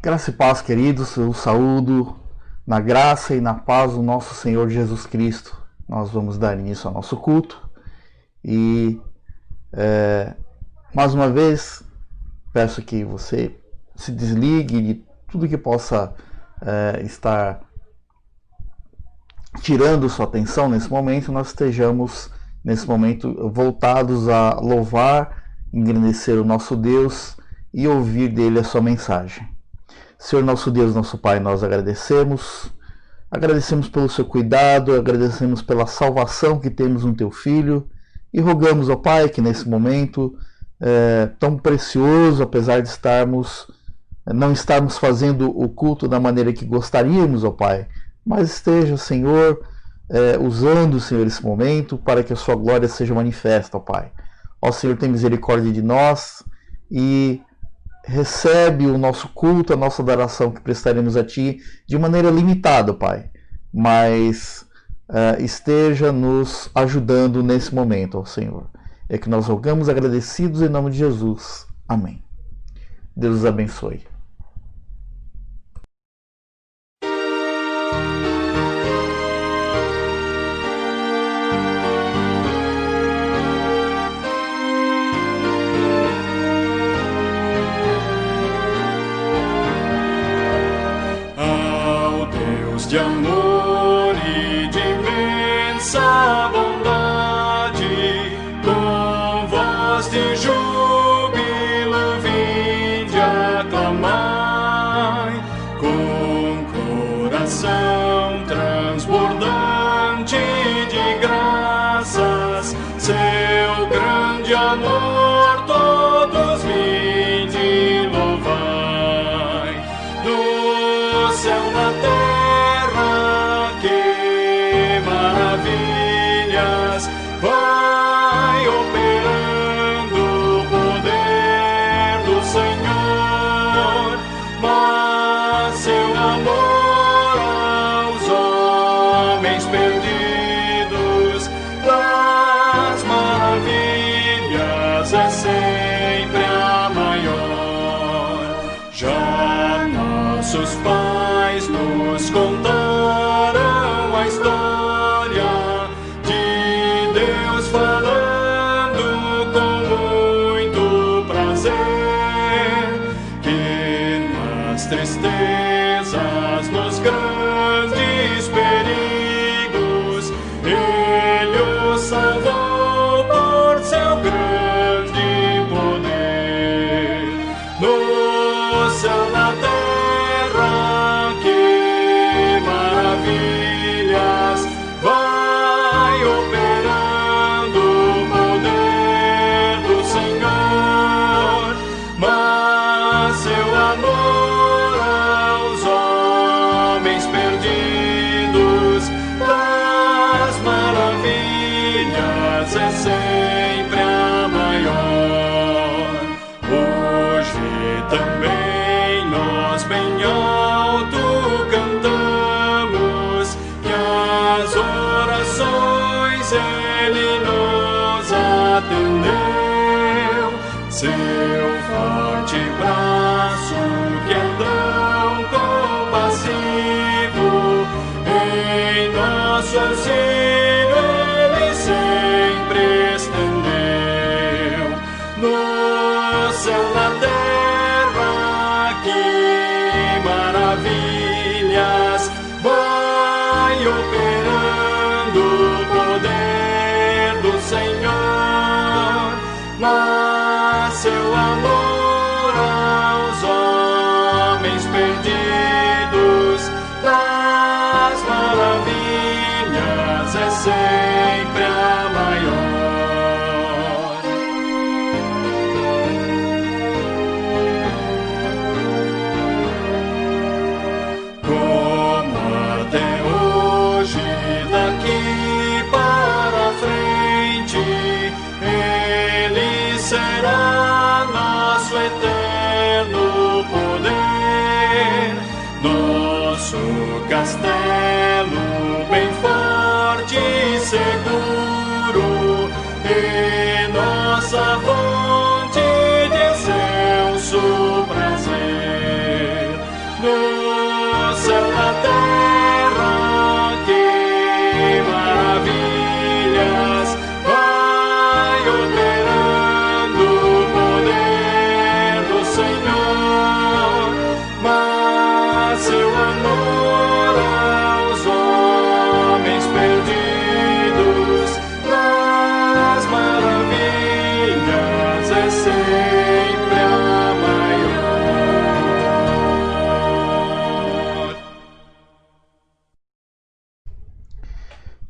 Graça e paz, queridos, eu saúdo na graça e na paz do nosso Senhor Jesus Cristo. Nós vamos dar início ao nosso culto e, mais uma vez, peço que você se desligue de tudo que possa estar tirando sua atenção nesse momento. Nós estejamos, nesse momento, voltados a louvar, engrandecer o nosso Deus e ouvir dele a sua mensagem. Senhor nosso Deus, nosso Pai, nós agradecemos pelo seu cuidado, agradecemos pela salvação que temos no teu Filho e rogamos, ó Pai, que nesse momento tão precioso, apesar de não estarmos fazendo o culto da maneira que gostaríamos, ó Pai, mas esteja, Senhor, usando, Senhor, esse momento para que a sua glória seja manifesta, ó Pai. Ó Senhor, tem misericórdia de nós e recebe o nosso culto, a nossa adoração que prestaremos a Ti de maneira limitada, Pai, mas esteja nos ajudando nesse momento, ó Senhor. É que nós rogamos agradecidos em nome de Jesus. Amém. Deus os abençoe. De amor e de imensa bondade, com voz de júbilo vinde aclamai, com coração transbordante de graças, seu grande amor todos vinde louvai, do céu na terra. Vai operando o poder do Senhor, mas seu amor aos homens perdidos das maravilhas é sempre a maior. Já nossos pais nos contaram a história falando com muito prazer, que nas tristezas, nos grandes perigos, Ele os salvou por seu grande poder. No céu, na terra, que maravilhas vai operando o poder do Senhor, mas seu amor aos homens perdidos das maravilhas é sempre a maior. Hoje também nós bem alto cantamos que as orações Ele nos atendeu, seu forte braço que é tão compassivo, em nosso auxílio Ele sempre estendeu. No céu, na terra, que maravilhas vai operando o poder do Senhor, mas seu amor aos homens perdidos das maravilhas é sempre a maior. Como até hoje, daqui para frente, Ele será nosso eterno poder, nosso castelo bem forte e seguro, e nossa fonte de excelso prazer.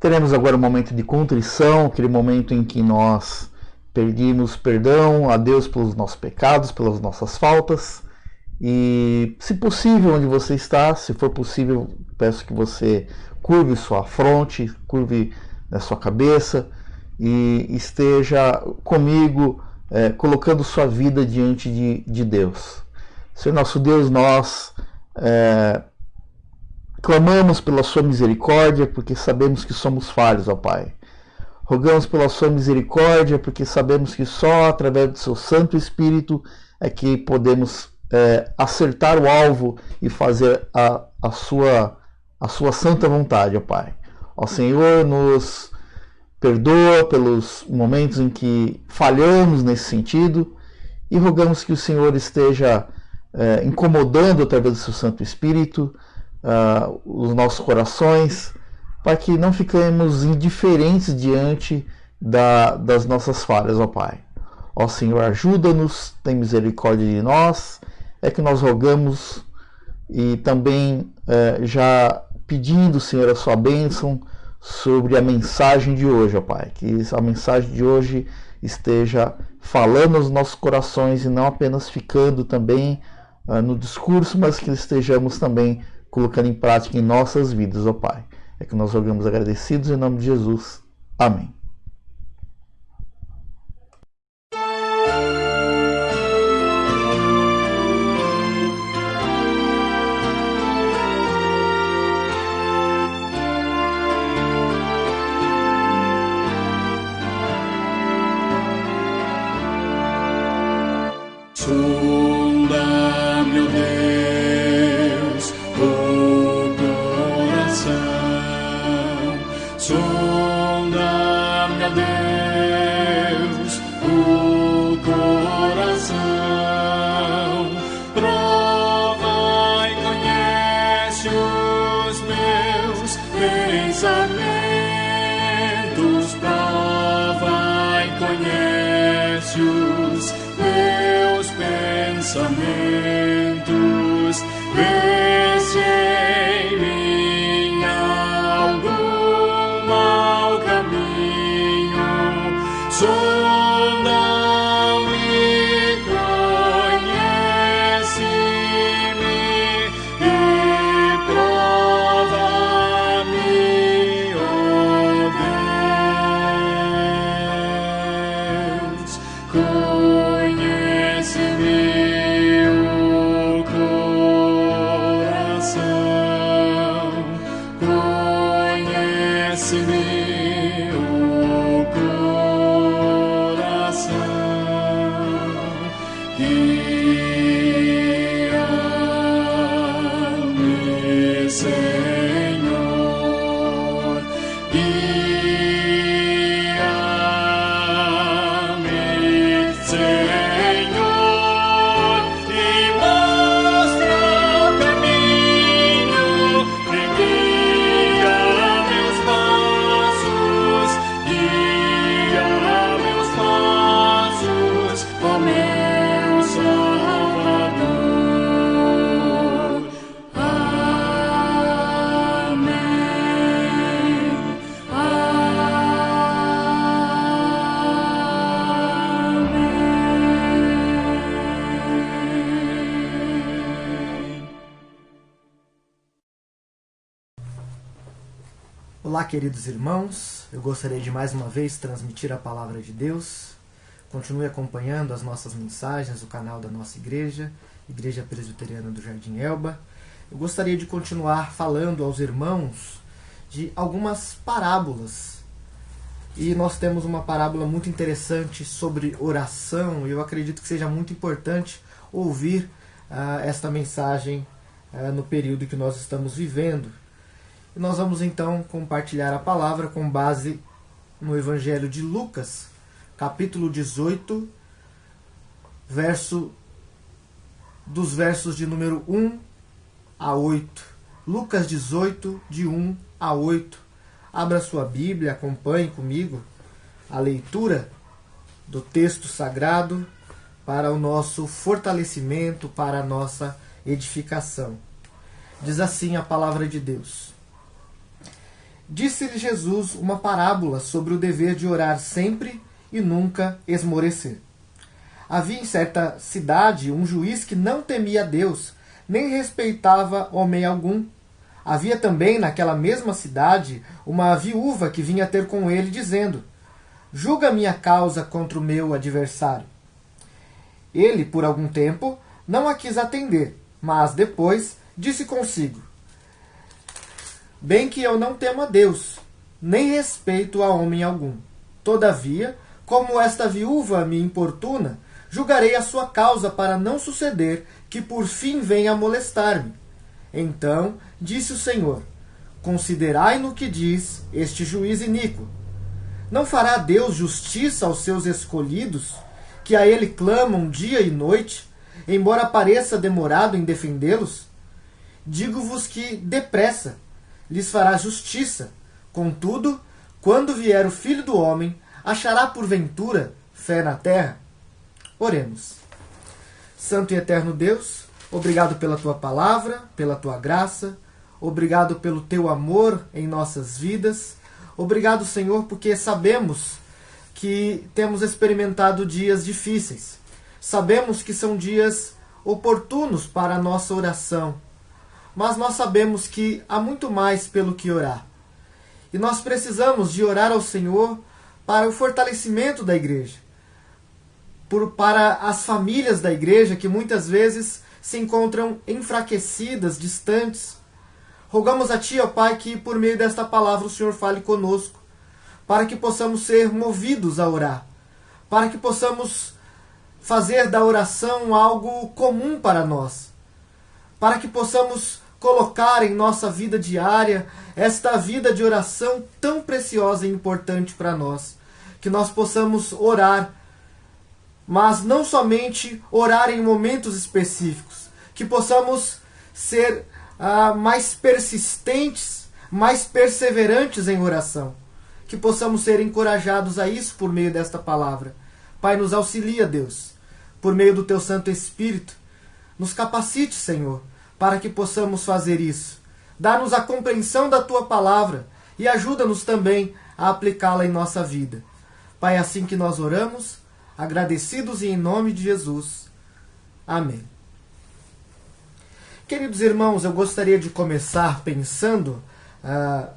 Teremos agora um momento de contrição, aquele momento em que nós pedimos perdão a Deus pelos nossos pecados, pelas nossas faltas. E, se possível, onde você está, se for possível, peço que você curve sua fronte, curve a sua cabeça e esteja comigo, colocando sua vida diante de Deus. Senhor nosso Deus, nós clamamos pela sua misericórdia, porque sabemos que somos falhos, ó Pai. Rogamos pela sua misericórdia, porque sabemos que só através do seu Santo Espírito é que podemos acertar o alvo e fazer a sua santa vontade, ó Pai. Ó Senhor, nos perdoa pelos momentos em que falhamos nesse sentido e rogamos que o Senhor esteja incomodando através do seu Santo Espírito os nossos corações, para que não fiquemos indiferentes diante das nossas falhas, ó Pai. Ó Senhor, ajuda-nos, tem misericórdia de nós, é que nós rogamos e também já pedindo, Senhor, a sua bênção sobre a mensagem de hoje, ó Pai. Que a mensagem de hoje esteja falando aos nossos corações e não apenas ficando também no discurso, mas que estejamos também colocando em prática em nossas vidas, ó Pai. É que nós rogamos agradecidos em nome de Jesus. Amém. Sonda, meu Deus, o coração. Sonda, meu Deus, o coração. Prova e conhece os meus pensamentos. Prova e conhece os meus pensamentos, vê se em mim algum mau caminho, sonda-me, conhece-me e prova-me, ó Deus. Conhece-me o coração, conhece-me o coração, guia-me, Senhor, guia-me, Senhor, e mostra o caminho, e guia meus passos, ó meu Salvador. Amém. Amém. Olá, queridos irmãos, eu gostaria de mais uma vez transmitir a palavra de Deus. Continue acompanhando as nossas mensagens no canal da nossa igreja, Igreja Presbiteriana do Jardim Elba. Eu gostaria de continuar falando aos irmãos de algumas parábolas. E nós temos uma parábola muito interessante sobre oração, e eu acredito que seja muito importante ouvir esta mensagem no período que nós estamos vivendo. E nós vamos então compartilhar a palavra com base no Evangelho de Lucas, capítulo 18, dos versos de número 1 a 8. Lucas 18, de 1 a 8. Abra sua Bíblia, acompanhe comigo a leitura do texto sagrado para o nosso fortalecimento, para a nossa edificação. Diz assim a palavra de Deus. disse-lhe Jesus uma parábola sobre o dever de orar sempre e nunca esmorecer. Havia em certa cidade um juiz que não temia Deus, nem respeitava homem algum. Havia também naquela mesma cidade uma viúva que vinha ter com ele, dizendo: julga minha causa contra o meu adversário. Ele, por algum tempo, não a quis atender, mas depois disse consigo: bem que eu não temo a Deus, nem respeito a homem algum. Todavia, como esta viúva me importuna, julgarei a sua causa para não suceder que por fim venha a molestar-me. Então disse o Senhor: considerai no que diz este juiz iníquo. Não fará Deus justiça aos seus escolhidos, que a ele clamam dia e noite, embora pareça demorado em defendê-los? Digo-vos que, depressa, lhes fará justiça. Contudo, quando vier o Filho do Homem, achará porventura fé na terra? Oremos. Santo e eterno Deus, obrigado pela Tua palavra, pela Tua graça, obrigado pelo Teu amor em nossas vidas. Obrigado, Senhor, porque sabemos que temos experimentado dias difíceis. Sabemos que são dias oportunos para a nossa oração. Mas nós sabemos que há muito mais pelo que orar. E nós precisamos de orar ao Senhor para o fortalecimento da igreja. Para as famílias da igreja que muitas vezes se encontram enfraquecidas, distantes. Rogamos a Ti, ó Pai, que por meio desta palavra o Senhor fale conosco, para que possamos ser movidos a orar, para que possamos fazer da oração algo comum para nós, para que possamos colocar em nossa vida diária esta vida de oração tão preciosa e importante para nós, que nós possamos orar, mas não somente orar em momentos específicos, que possamos ser mais persistentes, mais perseverantes em oração, que possamos ser encorajados a isso por meio desta palavra. Pai, nos auxilia, Deus, por meio do Teu Santo Espírito. Nos capacite, Senhor, para que possamos fazer isso. Dá-nos a compreensão da Tua palavra e ajuda-nos também a aplicá-la em nossa vida. Pai, é assim que nós oramos, agradecidos e em nome de Jesus. Amém. Queridos irmãos, eu gostaria de começar pensando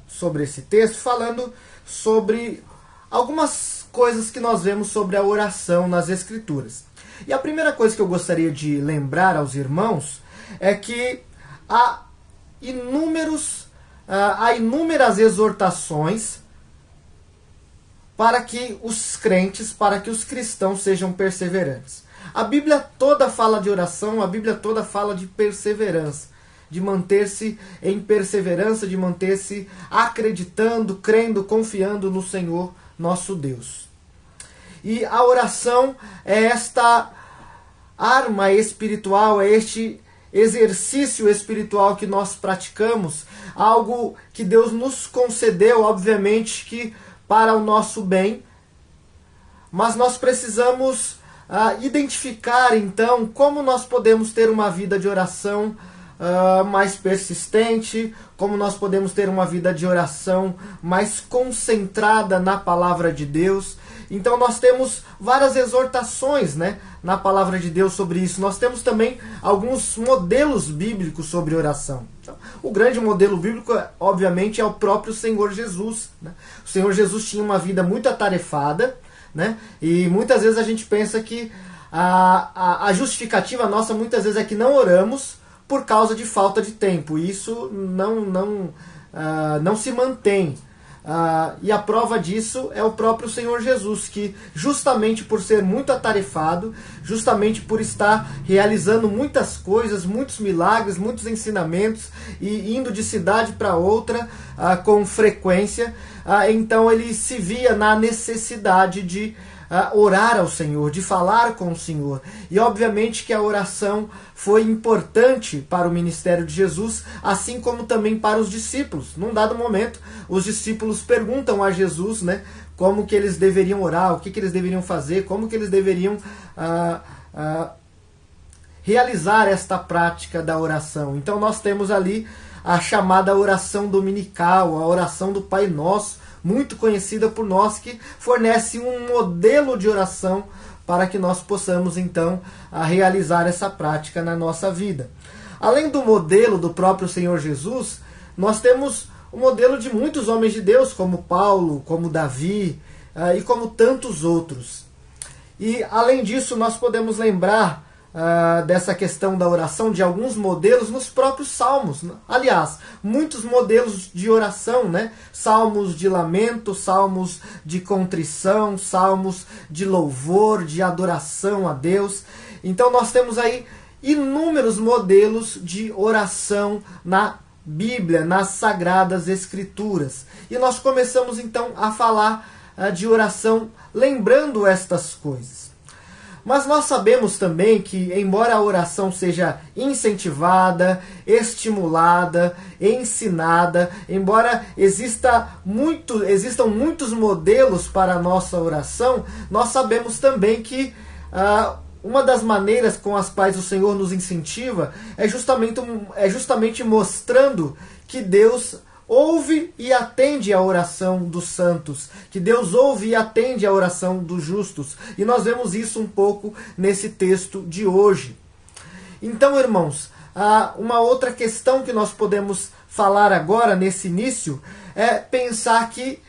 sobre esse texto, falando sobre algumas coisas que nós vemos sobre a oração nas Escrituras. E a primeira coisa que eu gostaria de lembrar aos irmãos é que há inúmeras exortações para que os crentes, para que os cristãos sejam perseverantes. A Bíblia toda fala de oração, a Bíblia toda fala de perseverança, de manter-se em perseverança, de manter-se acreditando, crendo, confiando no Senhor nosso Deus. E a oração é esta arma espiritual, é este exercício espiritual que nós praticamos, algo que Deus nos concedeu, obviamente, que para o nosso bem, mas nós precisamos identificar, então, como nós podemos ter uma vida de oração mais persistente, como nós podemos ter uma vida de oração mais concentrada na palavra de Deus. Então nós temos várias exortações, na palavra de Deus sobre isso. Nós temos também alguns modelos bíblicos sobre oração. Então, o grande modelo bíblico, obviamente, é o próprio Senhor Jesus. O Senhor Jesus tinha uma vida muito atarefada, e muitas vezes a gente pensa que a justificativa nossa muitas vezes é que não oramos por causa de falta de tempo. E isso não se mantém. E a prova disso é o próprio Senhor Jesus, que justamente por ser muito atarefado, justamente por estar realizando muitas coisas, muitos milagres, muitos ensinamentos e indo de cidade para outra com frequência, então ele se via na necessidade de orar ao Senhor, de falar com o Senhor. E obviamente que a oração foi importante para o ministério de Jesus, assim como também para os discípulos. Num dado momento, os discípulos perguntam a Jesus, como que eles deveriam orar, o que eles deveriam fazer, como que eles deveriam realizar esta prática da oração. Então nós temos ali a chamada oração dominical, a oração do Pai Nosso, muito conhecida por nós, que fornece um modelo de oração para que nós possamos então realizar essa prática na nossa vida. Além do modelo do próprio Senhor Jesus, nós temos o modelo de muitos homens de Deus, como Paulo, como Davi e como tantos outros. E além disso, nós podemos lembrar dessa questão da oração de alguns modelos nos próprios salmos. Aliás, muitos modelos de oração, né? Salmos de lamento, salmos de contrição, salmos de louvor, de adoração a Deus. Então nós temos aí inúmeros modelos de oração na Bíblia, nas Sagradas Escrituras. E nós começamos então a falar de oração lembrando estas coisas. Mas nós sabemos também que, embora a oração seja incentivada, estimulada, ensinada, embora existam muitos modelos para a nossa oração, nós sabemos também que uma das maneiras com as quais o Senhor nos incentiva é justamente mostrando que Deus ouve e atende a oração dos santos, que Deus ouve e atende a oração dos justos. E nós vemos isso um pouco nesse texto de hoje. Então, irmãos, uma outra questão que nós podemos falar agora nesse início é pensar que,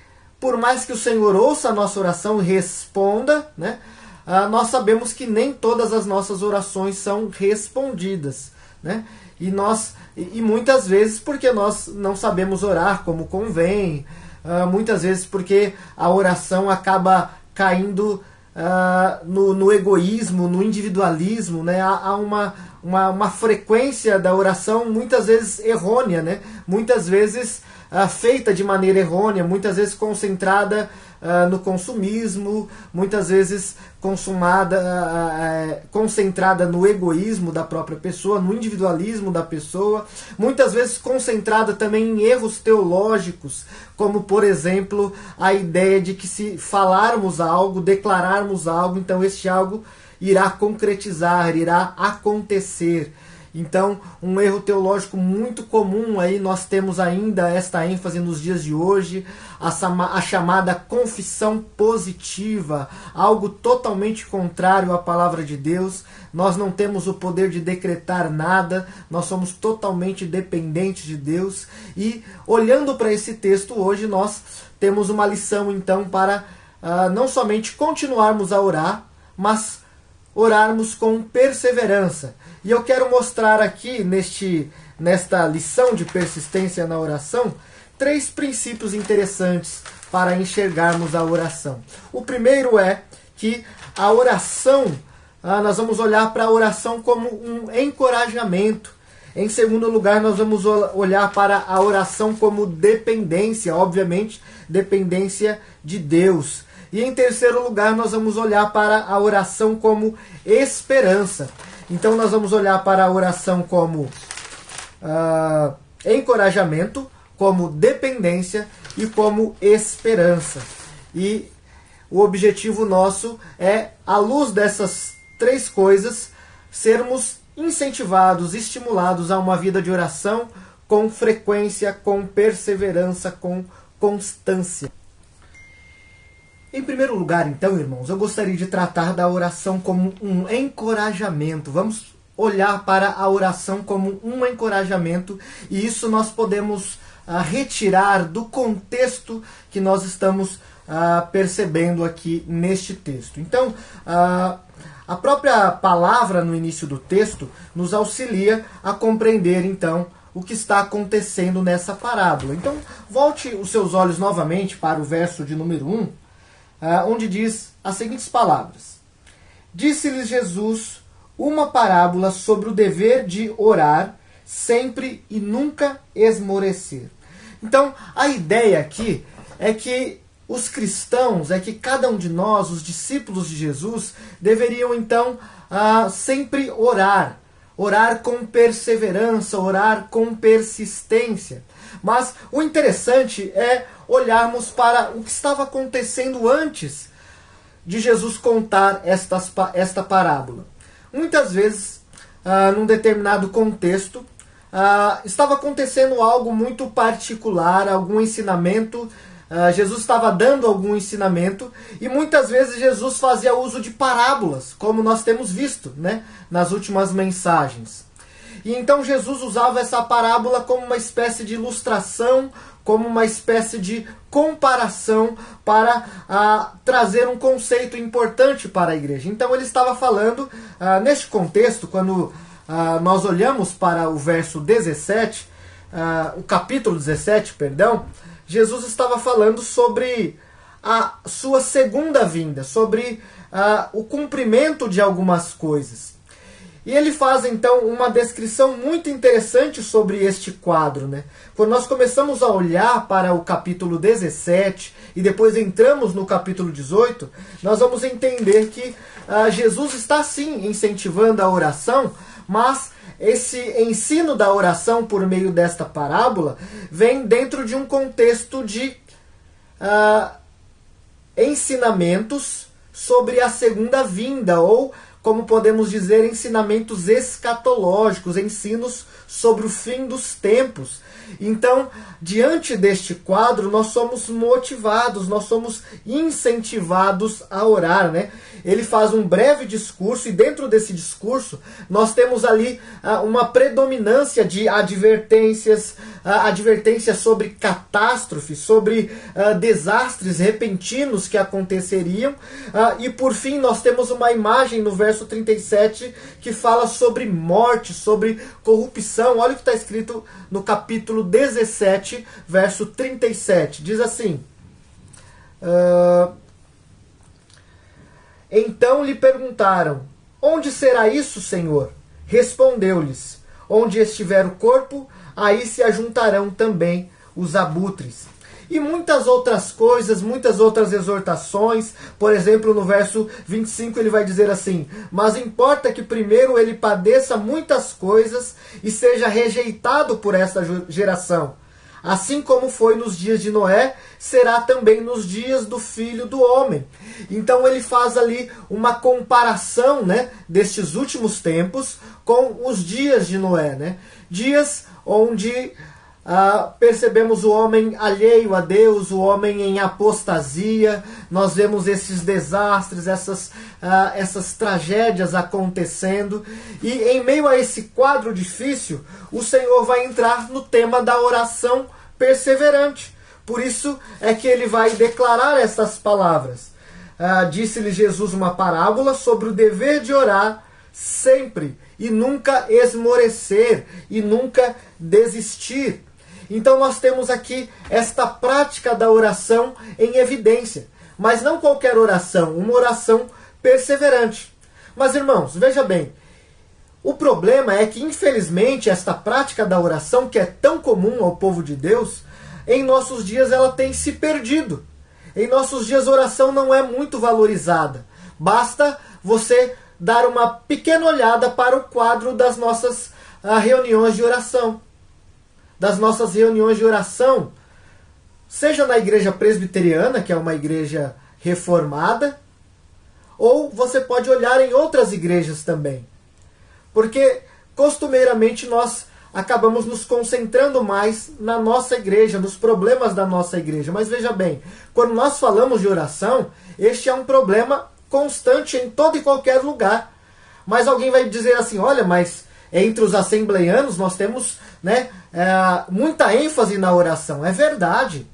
por mais que o Senhor ouça a nossa oração e responda, né, nós sabemos que nem todas as nossas orações são respondidas, né? E muitas vezes porque nós não sabemos orar como convém, muitas vezes porque a oração acaba caindo no egoísmo, no individualismo, né? Há uma frequência da oração muitas vezes errônea, né? Muitas vezes feita de maneira errônea, muitas vezes concentrada no consumismo, muitas vezes concentrada no egoísmo da própria pessoa, no individualismo da pessoa, muitas vezes concentrada também em erros teológicos, como, por exemplo, a ideia de que se falarmos algo, declararmos algo, então este algo irá concretizar, irá acontecer. Então, um erro teológico muito comum, aí nós temos ainda esta ênfase nos dias de hoje, a chamada confissão positiva, algo totalmente contrário à palavra de Deus. Nós não temos o poder de decretar nada, nós somos totalmente dependentes de Deus. E olhando para esse texto hoje, nós temos uma lição então para não somente continuarmos a orar, mas orarmos com perseverança. E eu quero mostrar aqui, nesta lição de persistência na oração, 3 princípios interessantes para enxergarmos a oração. O primeiro é que a oração, nós vamos olhar para a oração como um encorajamento. Em segundo lugar, nós vamos olhar para a oração como dependência, obviamente, dependência de Deus. E em terceiro lugar, nós vamos olhar para a oração como esperança. Então nós vamos olhar para a oração como encorajamento, como dependência e como esperança. E o objetivo nosso é, à luz dessas 3 coisas, sermos incentivados, estimulados a uma vida de oração com frequência, com perseverança, com constância. Em primeiro lugar, então, irmãos, eu gostaria de tratar da oração como um encorajamento. Vamos olhar para a oração como um encorajamento, e isso nós podemos retirar do contexto que nós estamos percebendo aqui neste texto. Então, a própria palavra no início do texto nos auxilia a compreender, então, o que está acontecendo nessa parábola. Então, volte os seus olhos novamente para o verso de número 1, onde diz as seguintes palavras: Disse-lhes Jesus uma parábola sobre o dever de orar sempre e nunca esmorecer. Então, a ideia aqui é que os cristãos, é que cada um de nós, os discípulos de Jesus, deveriam então sempre orar. Orar com perseverança, orar com persistência. Mas o interessante é olharmos para o que estava acontecendo antes de Jesus contar esta parábola. Muitas vezes, num determinado contexto, estava acontecendo algo muito particular, algum ensinamento. Jesus estava dando algum ensinamento e muitas vezes Jesus fazia uso de parábolas, como nós temos visto, né, nas últimas mensagens. E então Jesus usava essa parábola como uma espécie de ilustração, como uma espécie de comparação para trazer um conceito importante para a igreja. Então ele estava falando, neste contexto, quando nós olhamos para o verso 17, o capítulo 17, perdão, Jesus estava falando sobre a sua segunda vinda, sobre o cumprimento de algumas coisas. E ele faz então uma descrição muito interessante sobre este quadro, né? Quando nós começamos a olhar para o capítulo 17 e depois entramos no capítulo 18, nós vamos entender que Jesus está sim incentivando a oração, mas esse ensino da oração por meio desta parábola vem dentro de um contexto de ensinamentos sobre a segunda vinda, ou, como podemos dizer, ensinamentos escatológicos, ensinos sobre o fim dos tempos. Então, diante deste quadro, nós somos motivados, nós somos incentivados a orar, né? Ele faz um breve discurso e dentro desse discurso nós temos ali uma predominância de advertências, advertências sobre catástrofes, sobre desastres repentinos que aconteceriam, e por fim nós temos uma imagem no verso 37 que fala sobre morte, sobre corrupção. Olha o que está escrito no capítulo 17, verso 37. Diz assim: Então lhe perguntaram: onde será isso, Senhor? Respondeu-lhes: onde estiver o corpo, aí se ajuntarão também os abutres. E muitas outras coisas, muitas outras exortações. Por exemplo, no verso 25 ele vai dizer assim: mas importa que primeiro ele padeça muitas coisas e seja rejeitado por esta geração. Assim como foi nos dias de Noé, será também nos dias do Filho do Homem. Então ele faz ali uma comparação, né, destes últimos tempos com os dias de Noé, né? Dias onde percebemos o homem alheio a Deus, o homem em apostasia. Nós vemos esses desastres, essas tragédias acontecendo. E em meio a esse quadro difícil, o Senhor vai entrar no tema da oração perseverante. Por isso é que ele vai declarar essas palavras. Disse-lhe Jesus uma parábola sobre o dever de orar sempre e nunca esmorecer e nunca desistir. Então nós temos aqui esta prática da oração em evidência. Mas não qualquer oração, uma oração perseverante. Mas irmãos, veja bem, o problema é que infelizmente esta prática da oração, que é tão comum ao povo de Deus, em nossos dias ela tem se perdido. Em nossos dias a oração não é muito valorizada. Basta você dar uma pequena olhada para o quadro das nossas reuniões de oração. Das nossas reuniões de oração, seja na igreja presbiteriana, que é uma igreja reformada, ou você pode olhar em outras igrejas também. Porque costumeiramente nós acabamos nos concentrando mais na nossa igreja, nos problemas da nossa igreja. Mas veja bem, quando nós falamos de oração, este é um problema constante em todo e qualquer lugar. Mas alguém vai dizer assim: olha, mas entre os assembleianos nós temos, né, muita ênfase na oração. É verdade.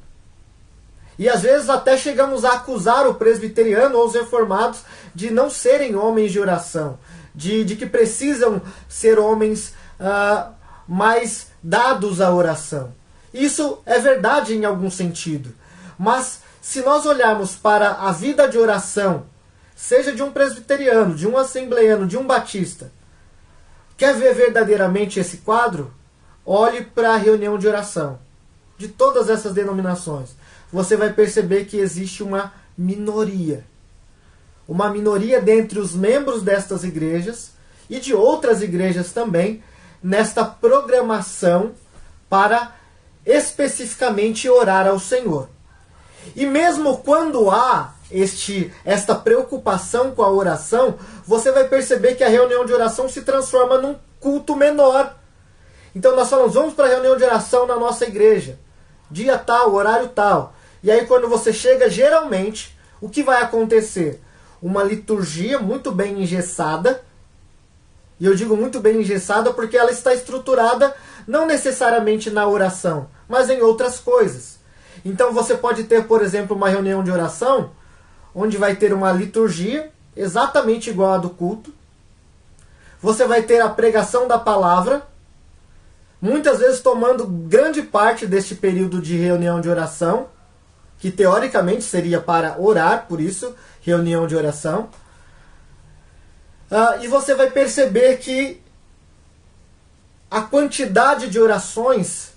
E às vezes até chegamos a acusar o presbiteriano ou os reformados de não serem homens de oração, de que precisam ser homens mais dados à oração. Isso é verdade em algum sentido. Mas se nós olharmos para a vida de oração, seja de um presbiteriano, de um assembleiano, de um batista, quer ver verdadeiramente esse quadro? Olhe para a reunião de oração de todas essas denominações. Você vai perceber que existe uma minoria. Uma minoria dentre os membros destas igrejas e de outras igrejas também, nesta programação para especificamente orar ao Senhor. E mesmo quando há esta preocupação com a oração, você vai perceber que a reunião de oração se transforma num culto menor. Então nós falamos, vamos para a reunião de oração na nossa igreja. Dia tal, horário tal. E aí quando você chega, geralmente, o que vai acontecer? Uma liturgia muito bem engessada. E eu digo muito bem engessada porque ela está estruturada não necessariamente na oração, mas em outras coisas. Então você pode ter, por exemplo, uma reunião de oração, onde vai ter uma liturgia exatamente igual à do culto. Você vai ter a pregação da palavra, muitas vezes tomando grande parte deste período de reunião de oração, que teoricamente seria para orar, por isso, reunião de oração. E você vai perceber que a quantidade de orações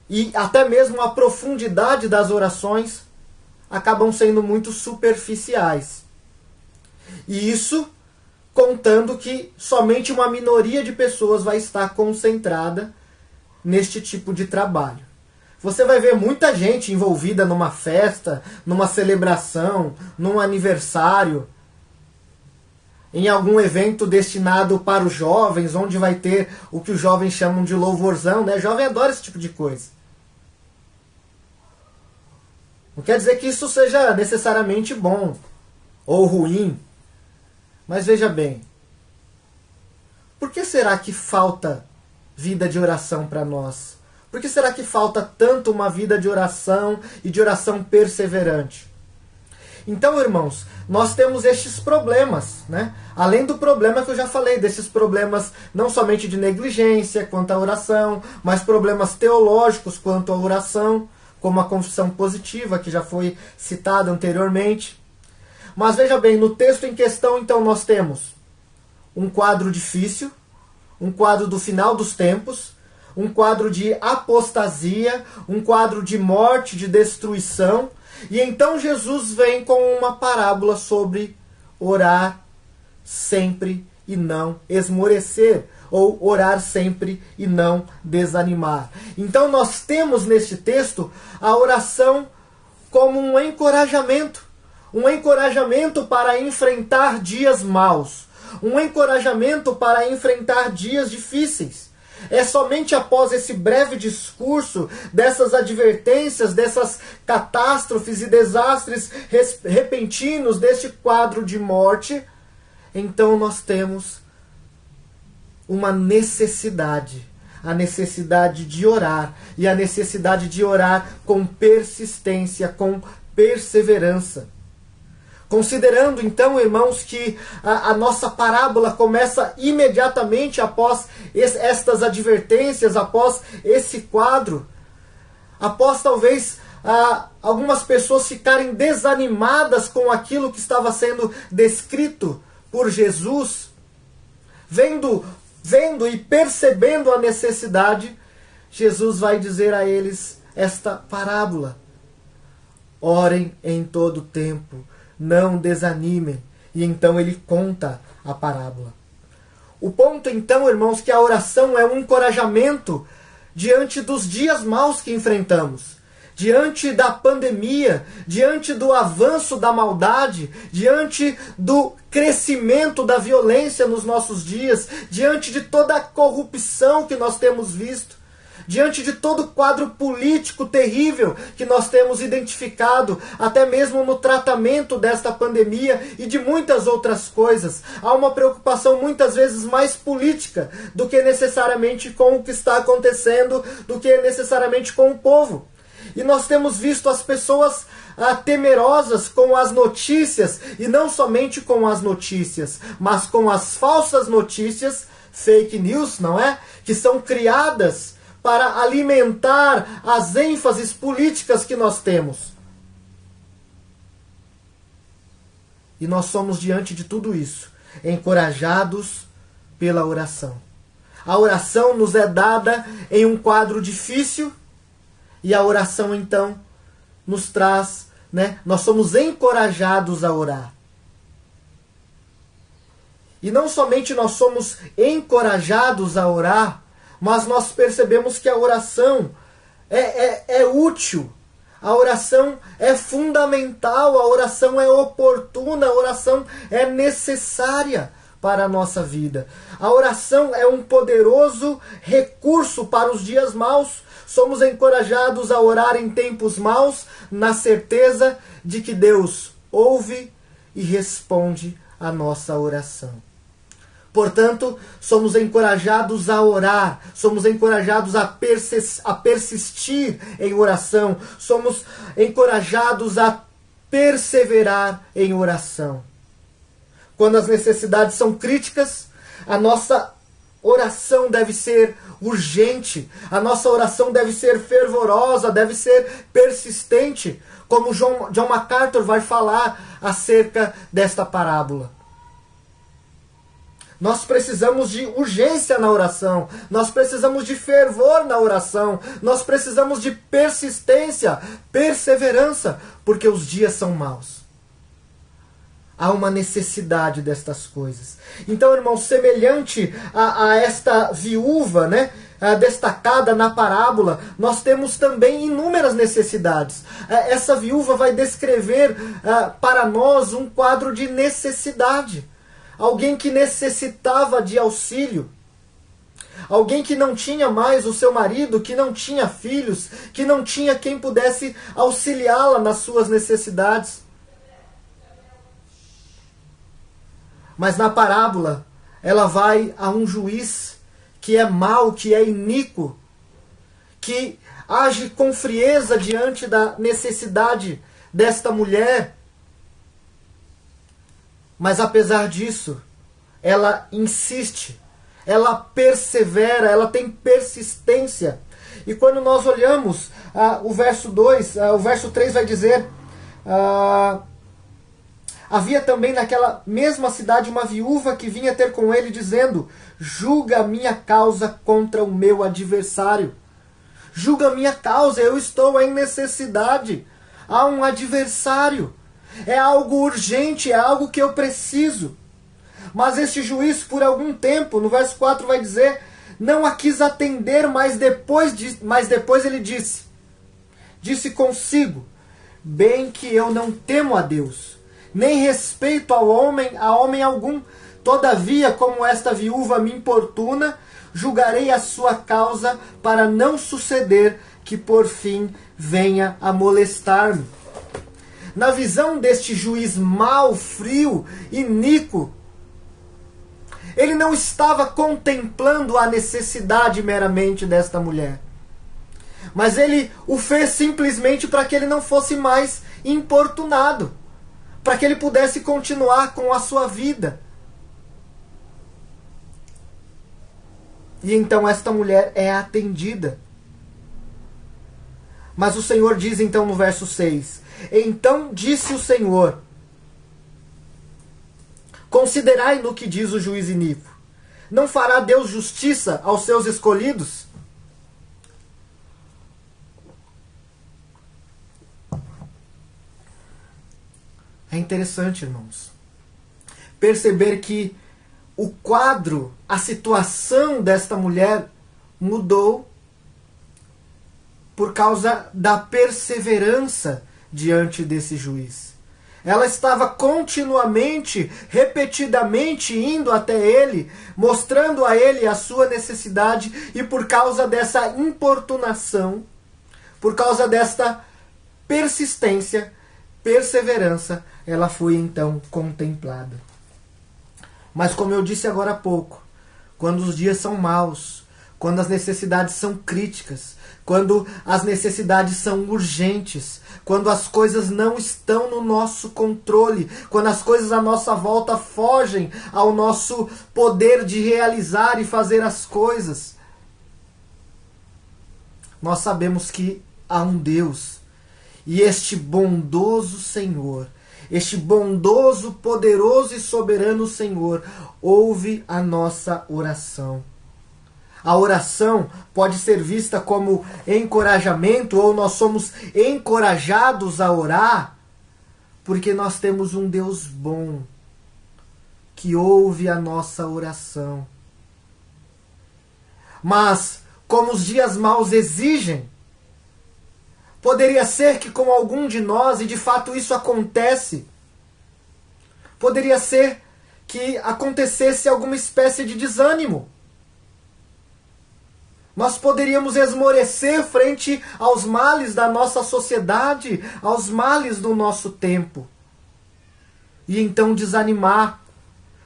e até mesmo a profundidade das orações acabam sendo muito superficiais. E isso contando que somente uma minoria de pessoas vai estar concentrada neste tipo de trabalho. Você vai ver muita gente envolvida numa festa, numa celebração, num aniversário, em algum evento destinado para os jovens, onde vai ter o que os jovens chamam de louvorzão, né? Jovem adora esse tipo de coisa. Não quer dizer que isso seja necessariamente bom ou ruim, mas veja bem, por que será que falta vida de oração para nós? Por que será que falta tanto uma vida de oração e de oração perseverante? Então, irmãos, nós temos estes problemas, né? Além do problema que eu já falei, desses problemas não somente de negligência quanto à oração, mas problemas teológicos quanto à oração, como a confissão positiva, que já foi citada anteriormente. Mas veja bem, no texto em questão, então, nós temos um quadro difícil, um quadro do final dos tempos, um quadro de apostasia, um quadro de morte, de destruição. E então Jesus vem com uma parábola sobre orar sempre e não esmorecer, ou orar sempre e não desanimar. Então nós temos neste texto a oração como um encorajamento para enfrentar dias maus, um encorajamento para enfrentar dias difíceis. É somente após esse breve discurso, dessas advertências, dessas catástrofes e desastres repentinos, deste quadro de morte, então nós temos uma necessidade, a necessidade de orar, e a necessidade de orar com persistência, com perseverança. Considerando então, irmãos, que a nossa parábola começa imediatamente após estas advertências, após esse quadro, após talvez algumas pessoas ficarem desanimadas com aquilo que estava sendo descrito por Jesus, vendo e percebendo a necessidade, Jesus vai dizer a eles esta parábola: orem em todo tempo, não desanimem. E então ele conta a parábola. O ponto então, irmãos, que a oração é um encorajamento diante dos dias maus que enfrentamos, diante da pandemia, diante do avanço da maldade, diante do crescimento da violência nos nossos dias, diante de toda a corrupção que nós temos visto, diante de todo o quadro político terrível que nós temos identificado, até mesmo no tratamento desta pandemia e de muitas outras coisas. Há uma preocupação muitas vezes mais política do que necessariamente com o que está acontecendo, do que necessariamente com o povo. E nós temos visto as pessoas temerosas com as notícias, e não somente com as notícias, mas com as falsas notícias, fake news, não é? Que são criadas para alimentar as ênfases políticas que nós temos. E nós somos, diante de tudo isso, encorajados pela oração. A oração nos é dada em um quadro difícil, e a oração então nos traz, nós somos encorajados a orar. E não somente nós somos encorajados a orar, mas nós percebemos que a oração é útil, a oração é fundamental, a oração é oportuna, a oração é necessária para a nossa vida. A oração é um poderoso recurso para os dias maus. Somos encorajados a orar em tempos maus, na certeza de que Deus ouve e responde a nossa oração. Portanto, somos encorajados a orar, somos encorajados a persistir em oração, somos encorajados a perseverar em oração. Quando as necessidades são críticas, a nossa oração deve ser urgente, a nossa oração deve ser fervorosa, deve ser persistente, como John MacArthur vai falar acerca desta parábola. Nós precisamos de urgência na oração, nós precisamos de fervor na oração, nós precisamos de persistência, perseverança, porque os dias são maus. Há uma necessidade destas coisas. Então, irmão, semelhante a esta viúva, destacada na parábola, nós temos também inúmeras necessidades. Essa viúva vai descrever para nós um quadro de necessidade. Alguém que necessitava de auxílio. Alguém que não tinha mais o seu marido, que não tinha filhos, que não tinha quem pudesse auxiliá-la nas suas necessidades. Mas na parábola, ela vai a um juiz que é mau, que é iníquo, que age com frieza diante da necessidade desta mulher. Mas apesar disso, ela insiste, ela persevera, ela tem persistência. E quando nós olhamos o verso 2, o verso 3 vai dizer: havia também naquela mesma cidade uma viúva que vinha ter com ele, dizendo: julga a minha causa contra o meu adversário. Julga a minha causa, eu estou em necessidade. Há um adversário. É algo urgente, é algo que eu preciso. Mas este juiz, por algum tempo, no verso 4 vai dizer, não a quis atender, mas depois ele disse consigo: bem que eu não temo a Deus, nem respeito a homem algum. Todavia, como esta viúva me importuna, julgarei a sua causa, para não suceder que por fim venha a molestar-me. Na visão deste juiz mau, frio, iníquo, ele não estava contemplando a necessidade meramente desta mulher. Mas ele o fez simplesmente para que ele não fosse mais importunado, para que ele pudesse continuar com a sua vida. E então esta mulher é atendida. Mas o Senhor diz então no verso 6, então disse o Senhor, considerai no que diz o juiz iníquo. Não fará Deus justiça aos seus escolhidos? É interessante, irmãos, perceber que o quadro, a situação desta mulher mudou por causa da perseverança diante desse juiz. Ela estava continuamente, repetidamente indo até ele, mostrando a ele a sua necessidade, e por causa dessa importunação, por causa desta persistência, perseverança, ela foi então contemplada. Mas como eu disse agora há pouco, quando os dias são maus, quando as necessidades são críticas, quando as necessidades são urgentes, quando as coisas não estão no nosso controle, quando as coisas à nossa volta fogem ao nosso poder de realizar e fazer as coisas, nós sabemos que há um Deus, e este bondoso Senhor, este bondoso, poderoso e soberano Senhor, ouve a nossa oração. A oração pode ser vista como encorajamento, ou nós somos encorajados a orar, porque nós temos um Deus bom, que ouve a nossa oração. Mas, como os dias maus exigem, poderia ser que com algum de nós, e de fato isso acontece, poderia ser que acontecesse alguma espécie de desânimo. Nós poderíamos esmorecer frente aos males da nossa sociedade, aos males do nosso tempo. E então desanimar,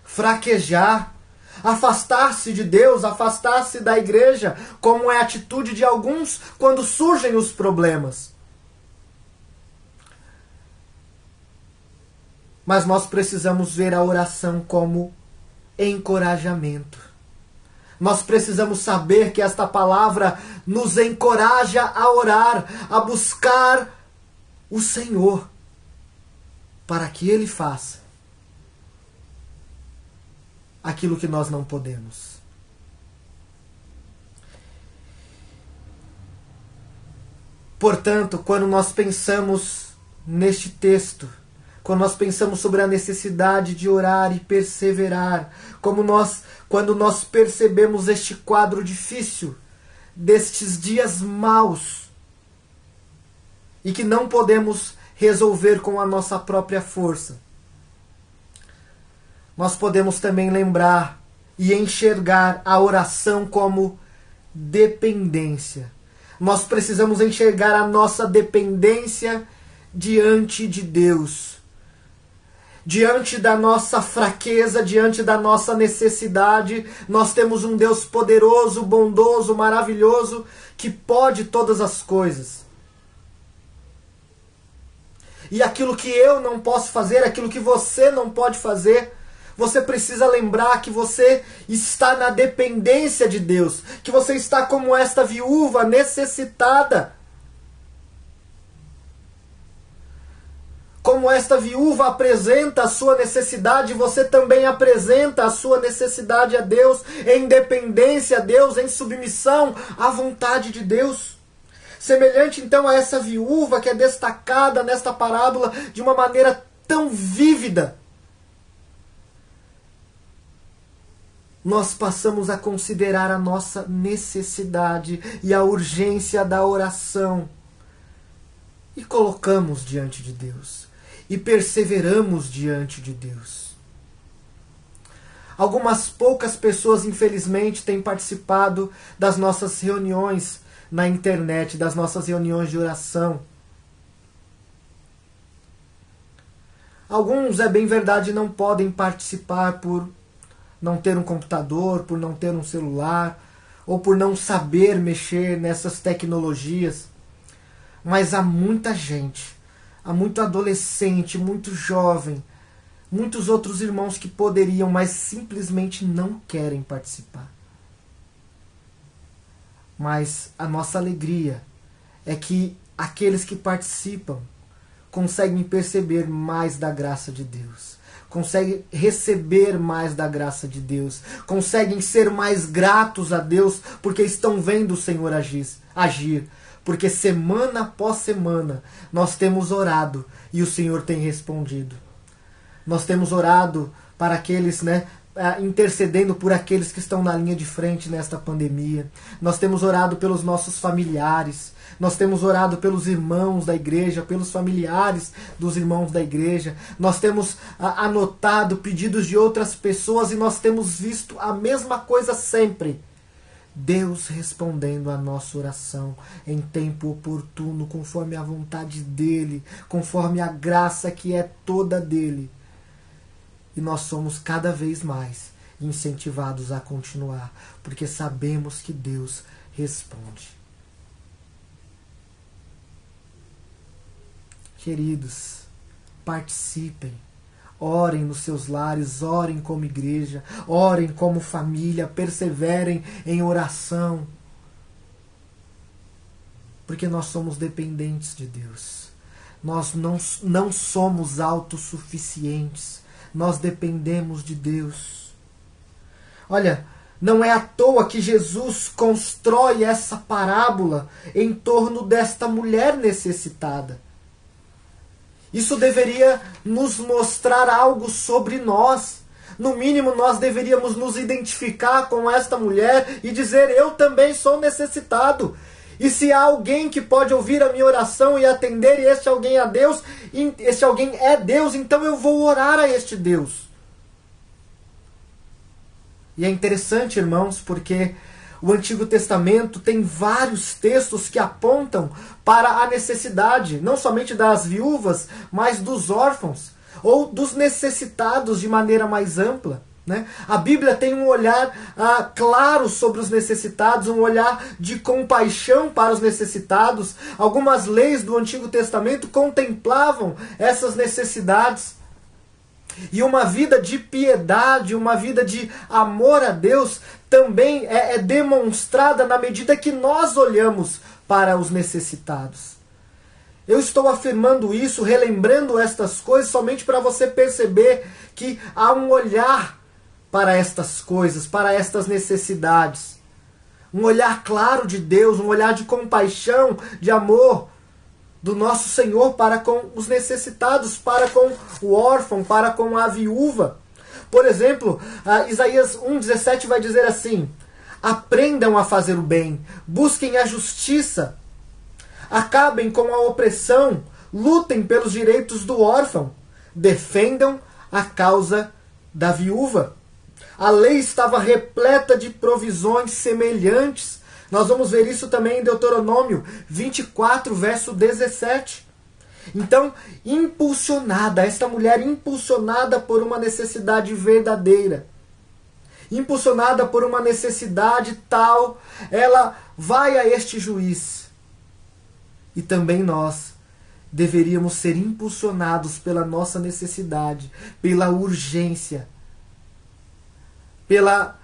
fraquejar, afastar-se de Deus, afastar-se da igreja, como é a atitude de alguns quando surgem os problemas. Mas nós precisamos ver a oração como encorajamento. Nós precisamos saber que esta palavra nos encoraja a orar, a buscar o Senhor, para que Ele faça aquilo que nós não podemos. Portanto, quando nós pensamos neste texto, quando nós pensamos sobre a necessidade de orar e perseverar, quando nós percebemos este quadro difícil, destes dias maus, e que não podemos resolver com a nossa própria força, nós podemos também lembrar e enxergar a oração como dependência. Nós precisamos enxergar a nossa dependência diante de Deus. Diante da nossa fraqueza, diante da nossa necessidade, nós temos um Deus poderoso, bondoso, maravilhoso, que pode todas as coisas. E aquilo que eu não posso fazer, aquilo que você não pode fazer, você precisa lembrar que você está na dependência de Deus, que você está como esta viúva necessitada. Como esta viúva apresenta a sua necessidade, você também apresenta a sua necessidade a Deus, em dependência a Deus, em submissão à vontade de Deus. Semelhante então a essa viúva que é destacada nesta parábola de uma maneira tão vívida, nós passamos a considerar a nossa necessidade e a urgência da oração e colocamos diante de Deus. E perseveramos diante de Deus. Algumas poucas pessoas, infelizmente, têm participado das nossas reuniões na internet, das nossas reuniões de oração. Alguns, é bem verdade, não podem participar por não ter um computador, por não ter um celular, ou por não saber mexer nessas tecnologias. Mas há muita gente, há muito adolescente, muito jovem, muitos outros irmãos que poderiam, mas simplesmente não querem participar. Mas a nossa alegria é que aqueles que participam conseguem perceber mais da graça de Deus, conseguem receber mais da graça de Deus, conseguem ser mais gratos a Deus porque estão vendo o Senhor agir. Porque semana após semana nós temos orado e o Senhor tem respondido. Nós temos orado para aqueles, intercedendo por aqueles que estão na linha de frente nesta pandemia. Nós temos orado pelos nossos familiares. Nós temos orado pelos irmãos da igreja, pelos familiares dos irmãos da igreja. Nós temos anotado pedidos de outras pessoas e nós temos visto a mesma coisa sempre. Deus respondendo a nossa oração em tempo oportuno, conforme a vontade dEle, conforme a graça que é toda dEle. E nós somos cada vez mais incentivados a continuar, porque sabemos que Deus responde. Queridos, participem. Orem nos seus lares, orem como igreja, orem como família, perseverem em oração. Porque nós somos dependentes de Deus. Nós não somos autossuficientes. Nós dependemos de Deus. Olha, não é à toa que Jesus constrói essa parábola em torno desta mulher necessitada. Isso deveria nos mostrar algo sobre nós. No mínimo, nós deveríamos nos identificar com esta mulher e dizer: eu também sou necessitado. E se há alguém que pode ouvir a minha oração e atender, e este alguém é Deus, então eu vou orar a este Deus. E é interessante, irmãos, porque o Antigo Testamento tem vários textos que apontam para a necessidade, não somente das viúvas, mas dos órfãos, ou dos necessitados de maneira mais ampla. Né? A Bíblia tem um olhar claro sobre os necessitados, um olhar de compaixão para os necessitados. Algumas leis do Antigo Testamento contemplavam essas necessidades. E uma vida de piedade, uma vida de amor a Deus também é demonstrada na medida que nós olhamos para os necessitados. Eu estou afirmando isso, relembrando estas coisas, somente para você perceber que há um olhar para estas coisas, para estas necessidades. Um olhar claro de Deus, um olhar de compaixão, de amor do nosso Senhor para com os necessitados, para com o órfão, para com a viúva. Por exemplo, Isaías 1,17 vai dizer assim: aprendam a fazer o bem, busquem a justiça, acabem com a opressão, lutem pelos direitos do órfão, defendam a causa da viúva. A lei estava repleta de provisões semelhantes. Nós vamos ver isso também em Deuteronômio 24, verso 17. Então, esta mulher impulsionada por uma necessidade verdadeira, impulsionada por uma necessidade tal, ela vai a este juiz. E também nós deveríamos ser impulsionados pela nossa necessidade, pela urgência, pela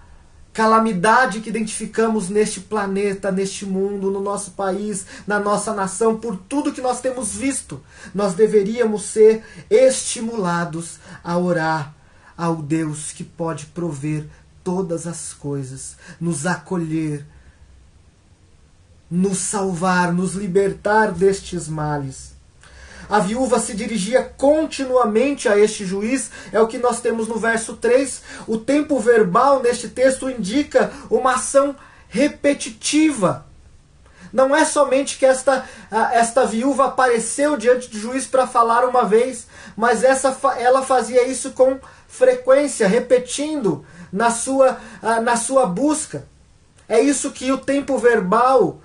calamidade que identificamos neste planeta, neste mundo, no nosso país, na nossa nação, por tudo que nós temos visto. Nós deveríamos ser estimulados a orar ao Deus que pode prover todas as coisas, nos acolher, nos salvar, nos libertar destes males. A viúva se dirigia continuamente a este juiz, é o que nós temos no verso 3. O tempo verbal neste texto indica uma ação repetitiva. Não é somente que esta viúva apareceu diante do juiz para falar uma vez, mas ela fazia isso com frequência, repetindo na sua busca. É isso que o tempo verbal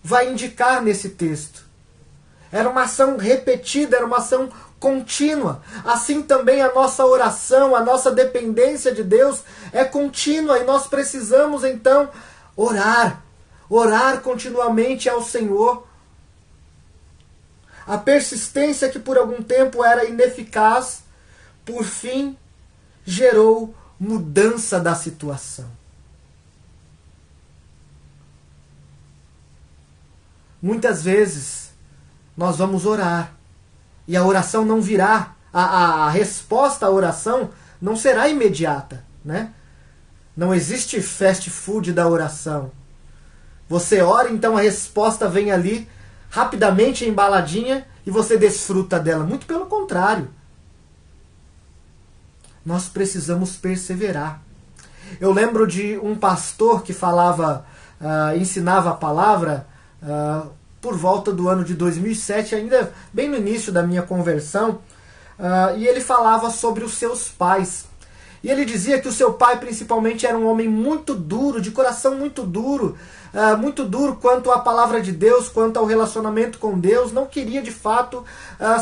vai indicar nesse texto. Era uma ação repetida, era uma ação contínua. Assim também a nossa oração, a nossa dependência de Deus é contínua e nós precisamos então orar continuamente ao Senhor. A persistência que por algum tempo era ineficaz, por fim gerou mudança da situação. Muitas vezes nós vamos orar e a oração não virá, a resposta à oração não será imediata, né? Não existe fast food da oração. Você ora, então a resposta vem ali, rapidamente embaladinha, e você desfruta dela. Muito pelo contrário. Nós precisamos perseverar. Eu lembro de um pastor que ensinava a palavra por volta do ano de 2007, ainda bem no início da minha conversão, e ele falava sobre os seus pais. E ele dizia que o seu pai principalmente era um homem muito duro, de coração muito duro quanto à palavra de Deus, quanto ao relacionamento com Deus, não queria de fato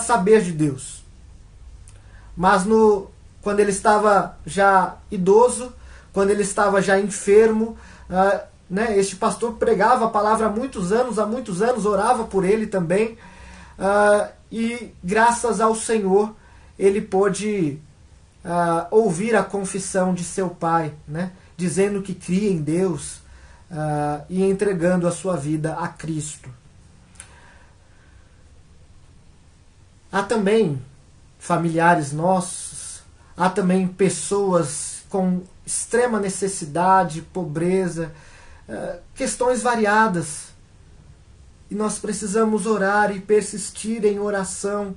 saber de Deus. Mas quando ele estava já idoso, quando ele estava já enfermo, este pastor pregava a palavra há muitos anos, orava por ele também, e graças ao Senhor ele pôde ouvir a confissão de seu pai, né, dizendo que cria em Deus e entregando a sua vida a Cristo. Há também familiares nossos, há também pessoas com extrema necessidade, pobreza, questões variadas. E nós precisamos orar e persistir em oração,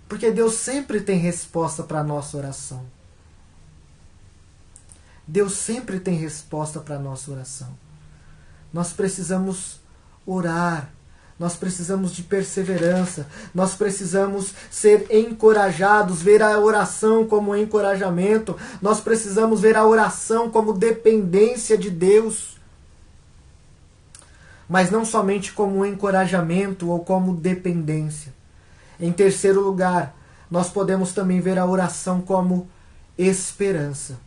porque Deus sempre tem resposta para a nossa oração. Deus sempre tem resposta para a nossa oração. Nós precisamos orar, Nós precisamos de perseverança, nós precisamos ser encorajados, ver a oração como encorajamento, nós precisamos ver a oração como dependência de Deus. Mas não somente como encorajamento ou como dependência. Em terceiro lugar, nós podemos também ver a oração como esperança.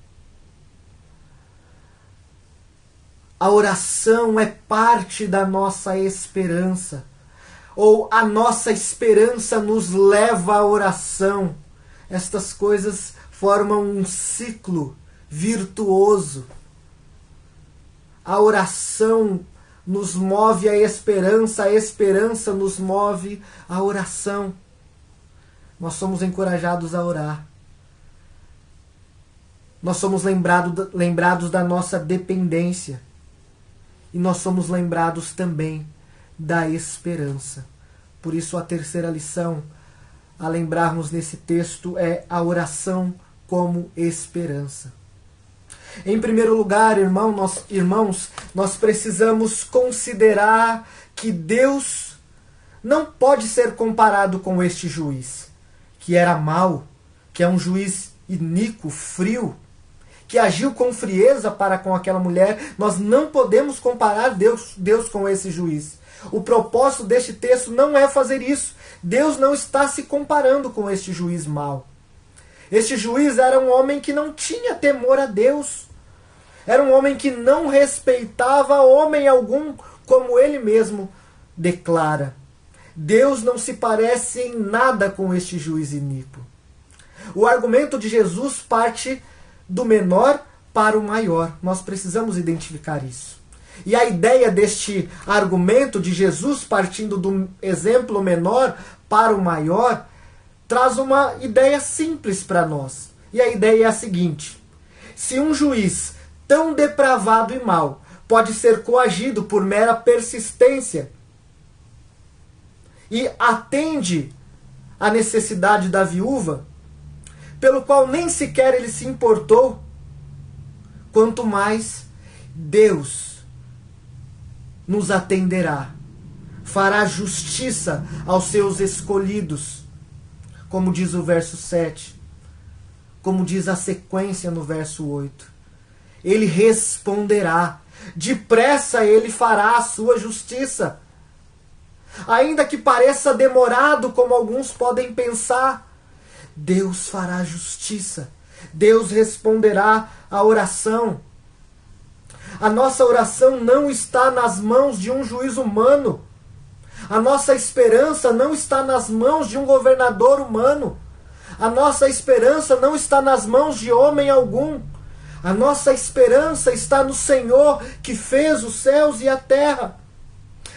A oração é parte da nossa esperança. Ou a nossa esperança nos leva à oração. Estas coisas formam um ciclo virtuoso. A oração nos move à esperança, a esperança nos move à oração. Nós somos encorajados a orar. Nós somos lembrados da nossa dependência. E nós somos lembrados também da esperança. Por isso a terceira lição a lembrarmos nesse texto é a oração como esperança. Em primeiro lugar, irmãos, nós precisamos considerar que Deus não pode ser comparado com este juiz, que era mau, que é um juiz iníquo, frio, que agiu com frieza para com aquela mulher. Nós não podemos comparar Deus com esse juiz. O propósito deste texto não é fazer isso. Deus não está se comparando com este juiz mau. Este juiz era um homem que não tinha temor a Deus. Era um homem que não respeitava homem algum, como ele mesmo declara. Deus não se parece em nada com este juiz iníquo. O argumento de Jesus parte do menor para o maior. Nós precisamos identificar isso. E a ideia deste argumento de Jesus, partindo do exemplo menor para o maior, traz uma ideia simples para nós. E a ideia é a seguinte: se um juiz tão depravado e mau pode ser coagido por mera persistência e atende à necessidade da viúva, pelo qual nem sequer ele se importou, quanto mais Deus nos atenderá, fará justiça aos seus escolhidos, como diz o verso 7, como diz a sequência no verso 8. Ele responderá, depressa ele fará a sua justiça. Ainda que pareça demorado, como alguns podem pensar, Deus fará justiça. Deus responderá à oração. A nossa oração não está nas mãos de um juiz humano. A nossa esperança não está nas mãos de um governador humano. A nossa esperança não está nas mãos de homem algum. A nossa esperança está no Senhor que fez os céus e a terra.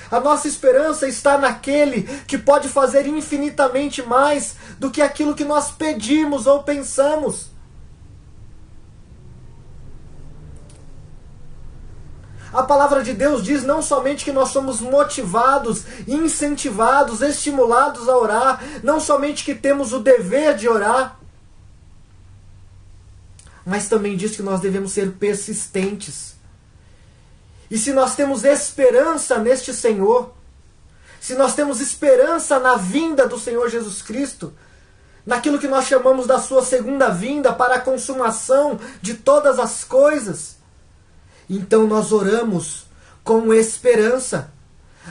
A nossa esperança está naquele que pode fazer infinitamente mais do que aquilo que nós pedimos ou pensamos. A palavra de Deus diz não somente que nós somos motivados, incentivados, estimulados a orar, não somente que temos o dever de orar, mas também diz que nós devemos ser persistentes. E se nós temos esperança neste Senhor, se nós temos esperança na vinda do Senhor Jesus Cristo, naquilo que nós chamamos da sua segunda vinda para a consumação de todas as coisas, então nós oramos com esperança.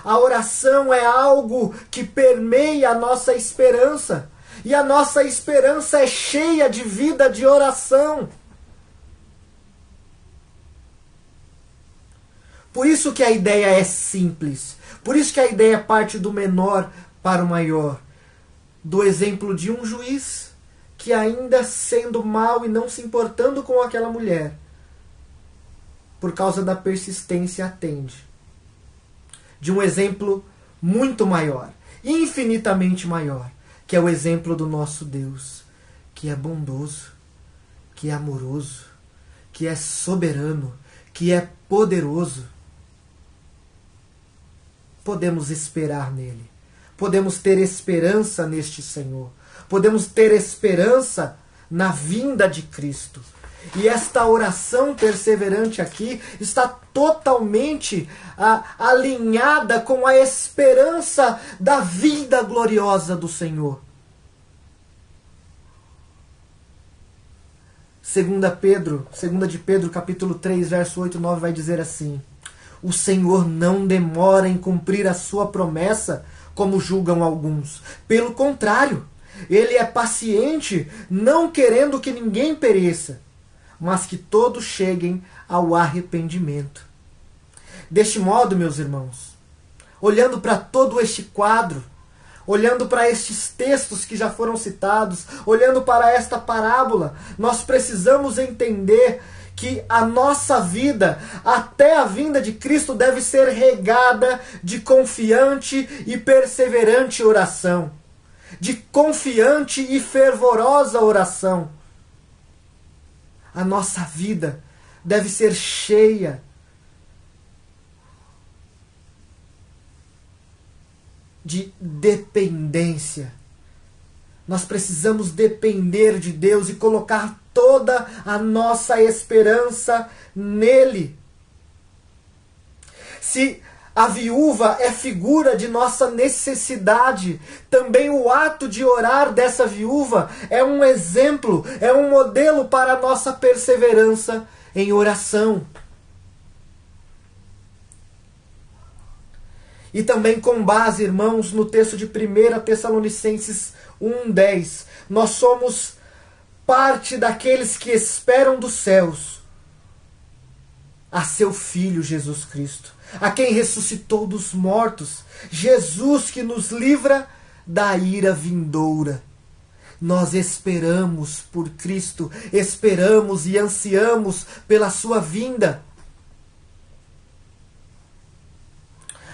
A oração é algo que permeia a nossa esperança. E a nossa esperança é cheia de vida de oração. Por isso que a ideia é simples. Por isso que a ideia parte do menor para o maior. Do exemplo de um juiz que, ainda sendo mau e não se importando com aquela mulher, por causa da persistência atende. De um exemplo muito maior, infinitamente maior, que é o exemplo do nosso Deus, que é bondoso, que é amoroso, que é soberano, que é poderoso. Podemos esperar nele. Podemos ter esperança neste Senhor. Podemos ter esperança na vinda de Cristo. E esta oração perseverante aqui está totalmente alinhada com a esperança da vinda gloriosa do Senhor. 2 de Pedro, capítulo 3, verso 8 e 9, vai dizer assim: o Senhor não demora em cumprir a sua promessa, como julgam alguns. Pelo contrário, Ele é paciente, não querendo que ninguém pereça, mas que todos cheguem ao arrependimento. Deste modo, meus irmãos, olhando para todo este quadro, olhando para estes textos que já foram citados, olhando para esta parábola, nós precisamos entender que a nossa vida, até a vinda de Cristo, deve ser regada de confiante e perseverante oração, de confiante e fervorosa oração. A nossa vida deve ser cheia de dependência. Nós precisamos depender de Deus e colocar toda a nossa esperança nele. Se a viúva é figura de nossa necessidade, também o ato de orar dessa viúva é um exemplo, é um modelo para a nossa perseverança em oração. E também com base, irmãos, no texto de 1 Tessalonicenses 1:10, nós somos parte daqueles que esperam dos céus a seu Filho Jesus Cristo, a quem ressuscitou dos mortos, Jesus que nos livra da ira vindoura. Nós esperamos por Cristo, esperamos e ansiamos pela sua vinda.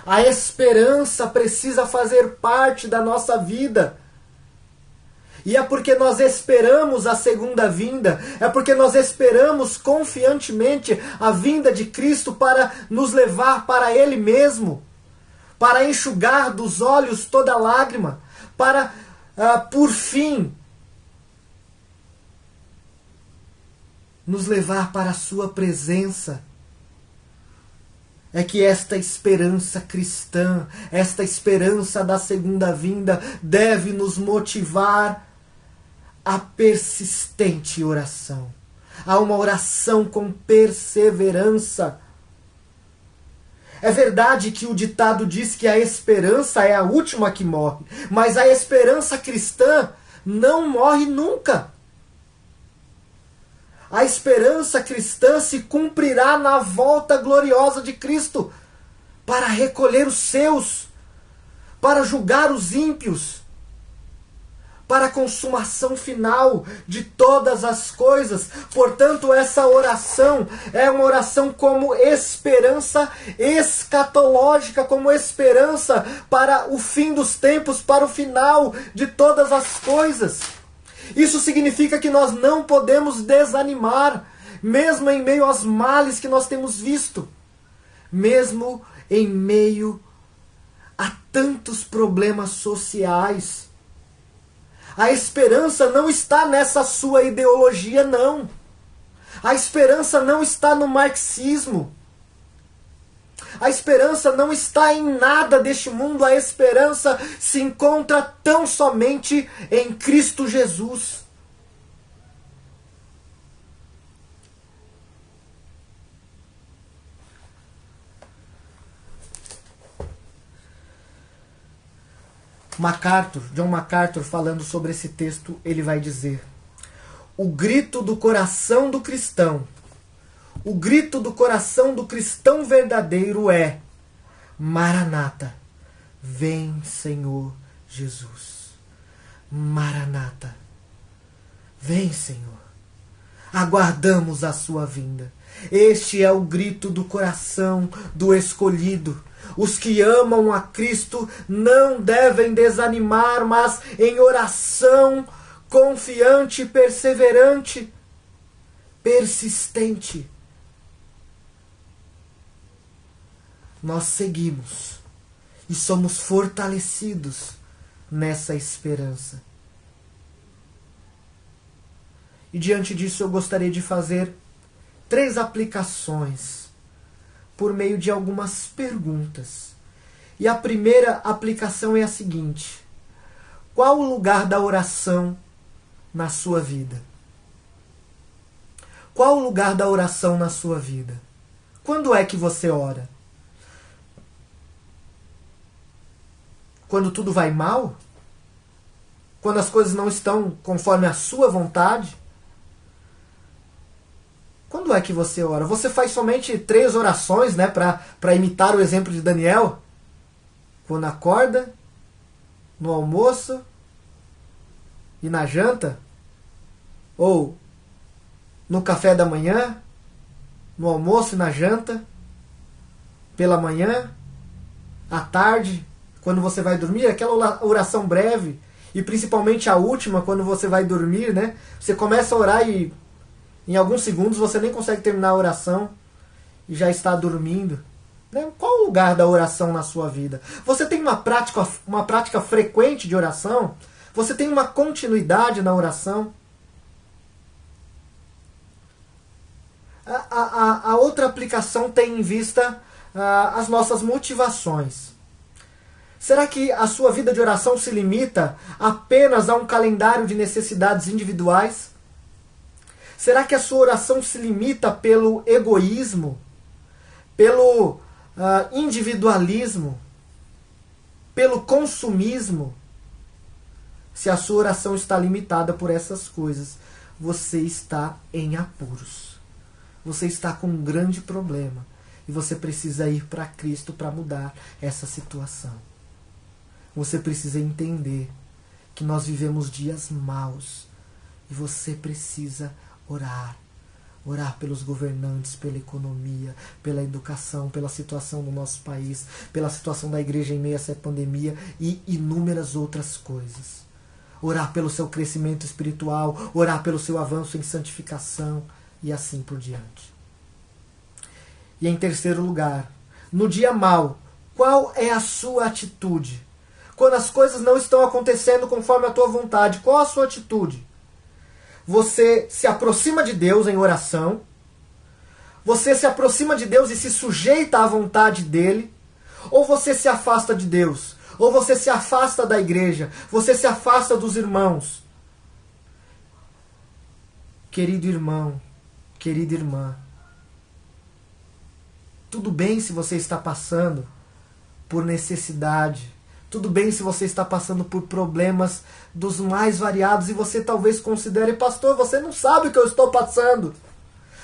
A esperança precisa fazer parte da nossa vida. E é porque nós esperamos a segunda vinda, é porque nós esperamos confiantemente a vinda de Cristo para nos levar para Ele mesmo, para enxugar dos olhos toda lágrima, para, por fim, nos levar para a sua presença. É que esta esperança cristã, esta esperança da segunda vinda, deve nos motivar a persistente oração, a uma oração com perseverança. É verdade que o ditado diz que a esperança é a última que morre, mas a esperança cristã não morre nunca. A esperança cristã se cumprirá na volta gloriosa de Cristo, para recolher os seus, para julgar os ímpios, para a consumação final de todas as coisas. Portanto, essa oração é uma oração como esperança escatológica, como esperança para o fim dos tempos, para o final de todas as coisas. Isso significa que nós não podemos desanimar, mesmo em meio aos males que nós temos visto, mesmo em meio a tantos problemas sociais. A esperança não está nessa sua ideologia, não. A esperança não está no marxismo. A esperança não está em nada deste mundo. A esperança se encontra tão somente em Cristo Jesus. John MacArthur, falando sobre esse texto, ele vai dizer: o grito do coração do cristão, o grito do coração do cristão verdadeiro é: Maranata, vem Senhor Jesus. Maranata, vem Senhor. Aguardamos a sua vinda. Este é o grito do coração do escolhido. Os que amam a Cristo não devem desanimar, mas em oração confiante, perseverante, persistente, nós seguimos e somos fortalecidos nessa esperança. E diante disso eu gostaria de fazer 3 aplicações por meio de algumas perguntas. E a primeira aplicação é a seguinte: qual o lugar da oração na sua vida? Qual o lugar da oração na sua vida? Quando é que você ora? Quando tudo vai mal? Quando as coisas não estão conforme a sua vontade? Quando é que você ora? Você faz somente 3 orações, né, para imitar o exemplo de Daniel? Quando acorda, no almoço e na janta? Ou no café da manhã, no almoço e na janta? Pela manhã? À tarde? Quando você vai dormir? Aquela oração breve, e principalmente a última, quando você vai dormir, né? Você começa a orar e em alguns segundos você nem consegue terminar a oração e já está dormindo. Né? Qual o lugar da oração na sua vida? Você tem uma prática frequente de oração? Você tem uma continuidade na oração? A outra aplicação tem em vista as nossas motivações. Será que a sua vida de oração se limita apenas a um calendário de necessidades individuais? Será que a sua oração se limita pelo egoísmo, pelo individualismo, pelo consumismo? Se a sua oração está limitada por essas coisas, você está em apuros. Você está com um grande problema e você precisa ir para Cristo para mudar essa situação. Você precisa entender que nós vivemos dias maus e você precisa orar. Orar pelos governantes, pela economia, pela educação, pela situação do nosso país, pela situação da igreja em meio a essa pandemia e inúmeras outras coisas. Orar pelo seu crescimento espiritual, orar pelo seu avanço em santificação e assim por diante. E em terceiro lugar, no dia mau, qual é a sua atitude? Quando as coisas não estão acontecendo conforme a tua vontade, qual a sua atitude? Você se aproxima de Deus em oração, você se aproxima de Deus e se sujeita à vontade dele, ou você se afasta de Deus, ou você se afasta da igreja, você se afasta dos irmãos. Querido irmão, querida irmã, tudo bem se você está passando por necessidade, tudo bem se você está passando por problemas dos mais variados e você talvez considere: pastor, você não sabe o que eu estou passando.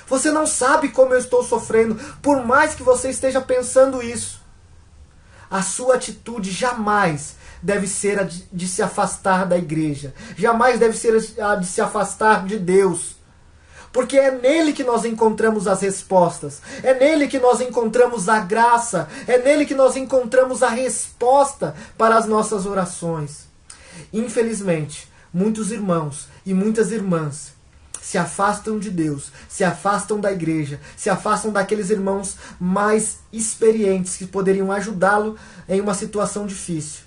Você não sabe como eu estou sofrendo. Por mais que você esteja pensando isso, a sua atitude jamais deve ser a de se afastar da igreja. Jamais deve ser a de se afastar de Deus. Porque é nele que nós encontramos as respostas. É nele que nós encontramos a graça. É nele que nós encontramos a resposta para as nossas orações. Infelizmente, muitos irmãos e muitas irmãs se afastam de Deus, se afastam da igreja, se afastam daqueles irmãos mais experientes que poderiam ajudá-lo em uma situação difícil.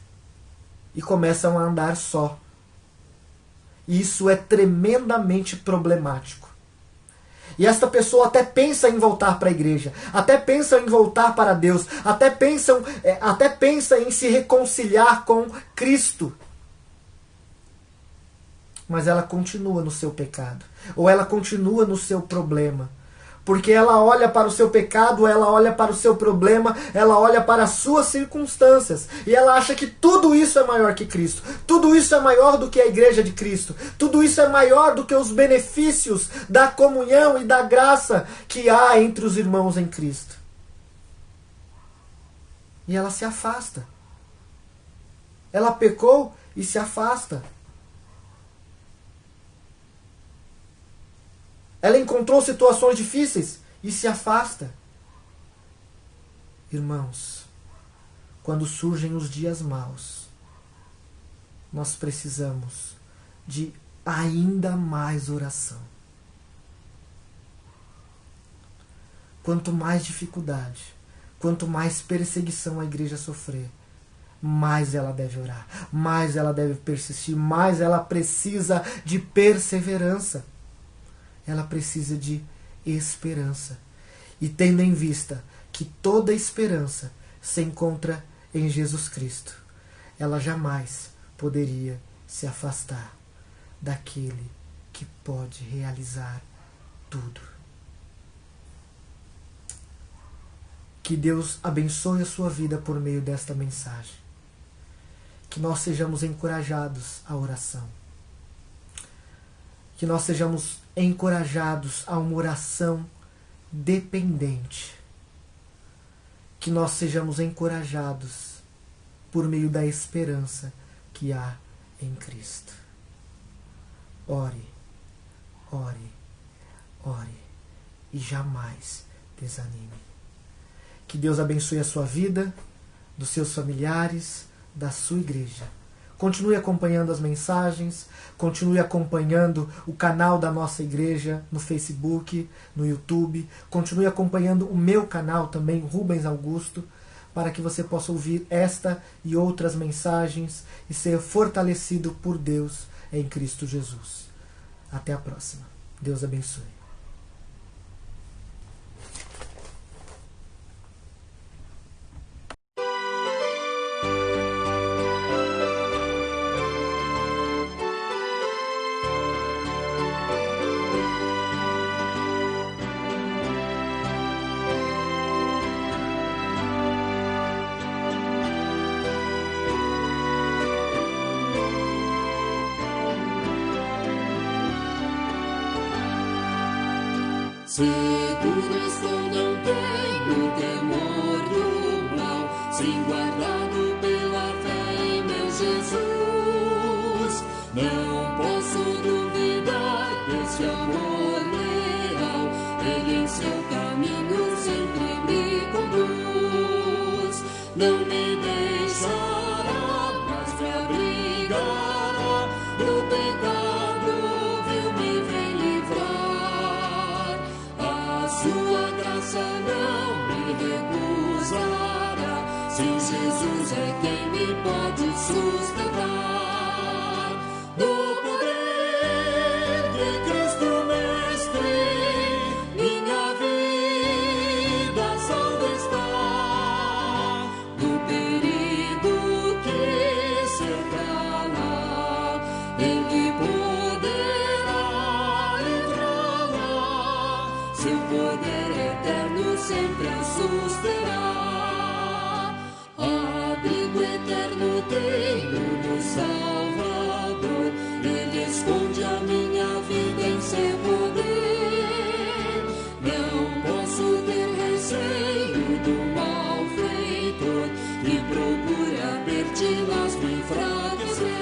E começam a andar só. Isso é tremendamente problemático. E esta pessoa até pensa em voltar para a igreja, até pensa em voltar para Deus, até pensa em se reconciliar com Cristo. Mas ela continua no seu pecado, ou ela continua no seu problema. Porque ela olha para o seu pecado, ela olha para o seu problema, ela olha para as suas circunstâncias. E ela acha que tudo isso é maior que Cristo. Tudo isso é maior do que a igreja de Cristo. Tudo isso é maior do que os benefícios da comunhão e da graça que há entre os irmãos em Cristo. E ela se afasta. Ela pecou e se afasta. Ela encontrou situações difíceis e se afasta. Irmãos, quando surgem os dias maus, nós precisamos de ainda mais oração. Quanto mais dificuldade, quanto mais perseguição a igreja sofrer, mais ela deve orar, mais ela deve persistir, mais ela precisa de perseverança. ela precisa de esperança. E tendo em vista que toda esperança se encontra em Jesus Cristo, ela jamais poderia se afastar daquele que pode realizar tudo. Que Deus abençoe a sua vida por meio desta mensagem. Que nós sejamos encorajados à oração. Que nós sejamos encorajados a uma oração dependente. Que nós sejamos encorajados por meio da esperança que há em Cristo. Ore, ore, ore e jamais desanime. Que Deus abençoe a sua vida, dos seus familiares, da sua igreja. Continue acompanhando as mensagens, continue acompanhando o canal da nossa igreja no Facebook, no YouTube, continue acompanhando o meu canal também, Rubens Augusto, para que você possa ouvir esta e outras mensagens e ser fortalecido por Deus em Cristo Jesus. Até a próxima. Deus abençoe. Seguro estou, não tenho temor do mal, sim guardado pela fé em meu Jesus. Não posso duvidar desse amor leal, Ele em seu caminho sempre me conduz. Não me deixará, mas me abrigará do pecado, vil me vem livrar. Sua graça não me recusará, sim, Jesus é quem me pode sustentar. No poder de Cristo Mestre, minha vida salva está. Do perigo que cercará, Ele poderá livrá-la. Seu poder eterno sempre a susterá. Abrigo eterno tenho no Salvador, Ele esconde a minha vida em seu poder. Não posso ter receio do malfeitor, que procura perdi-las me enfraquecer.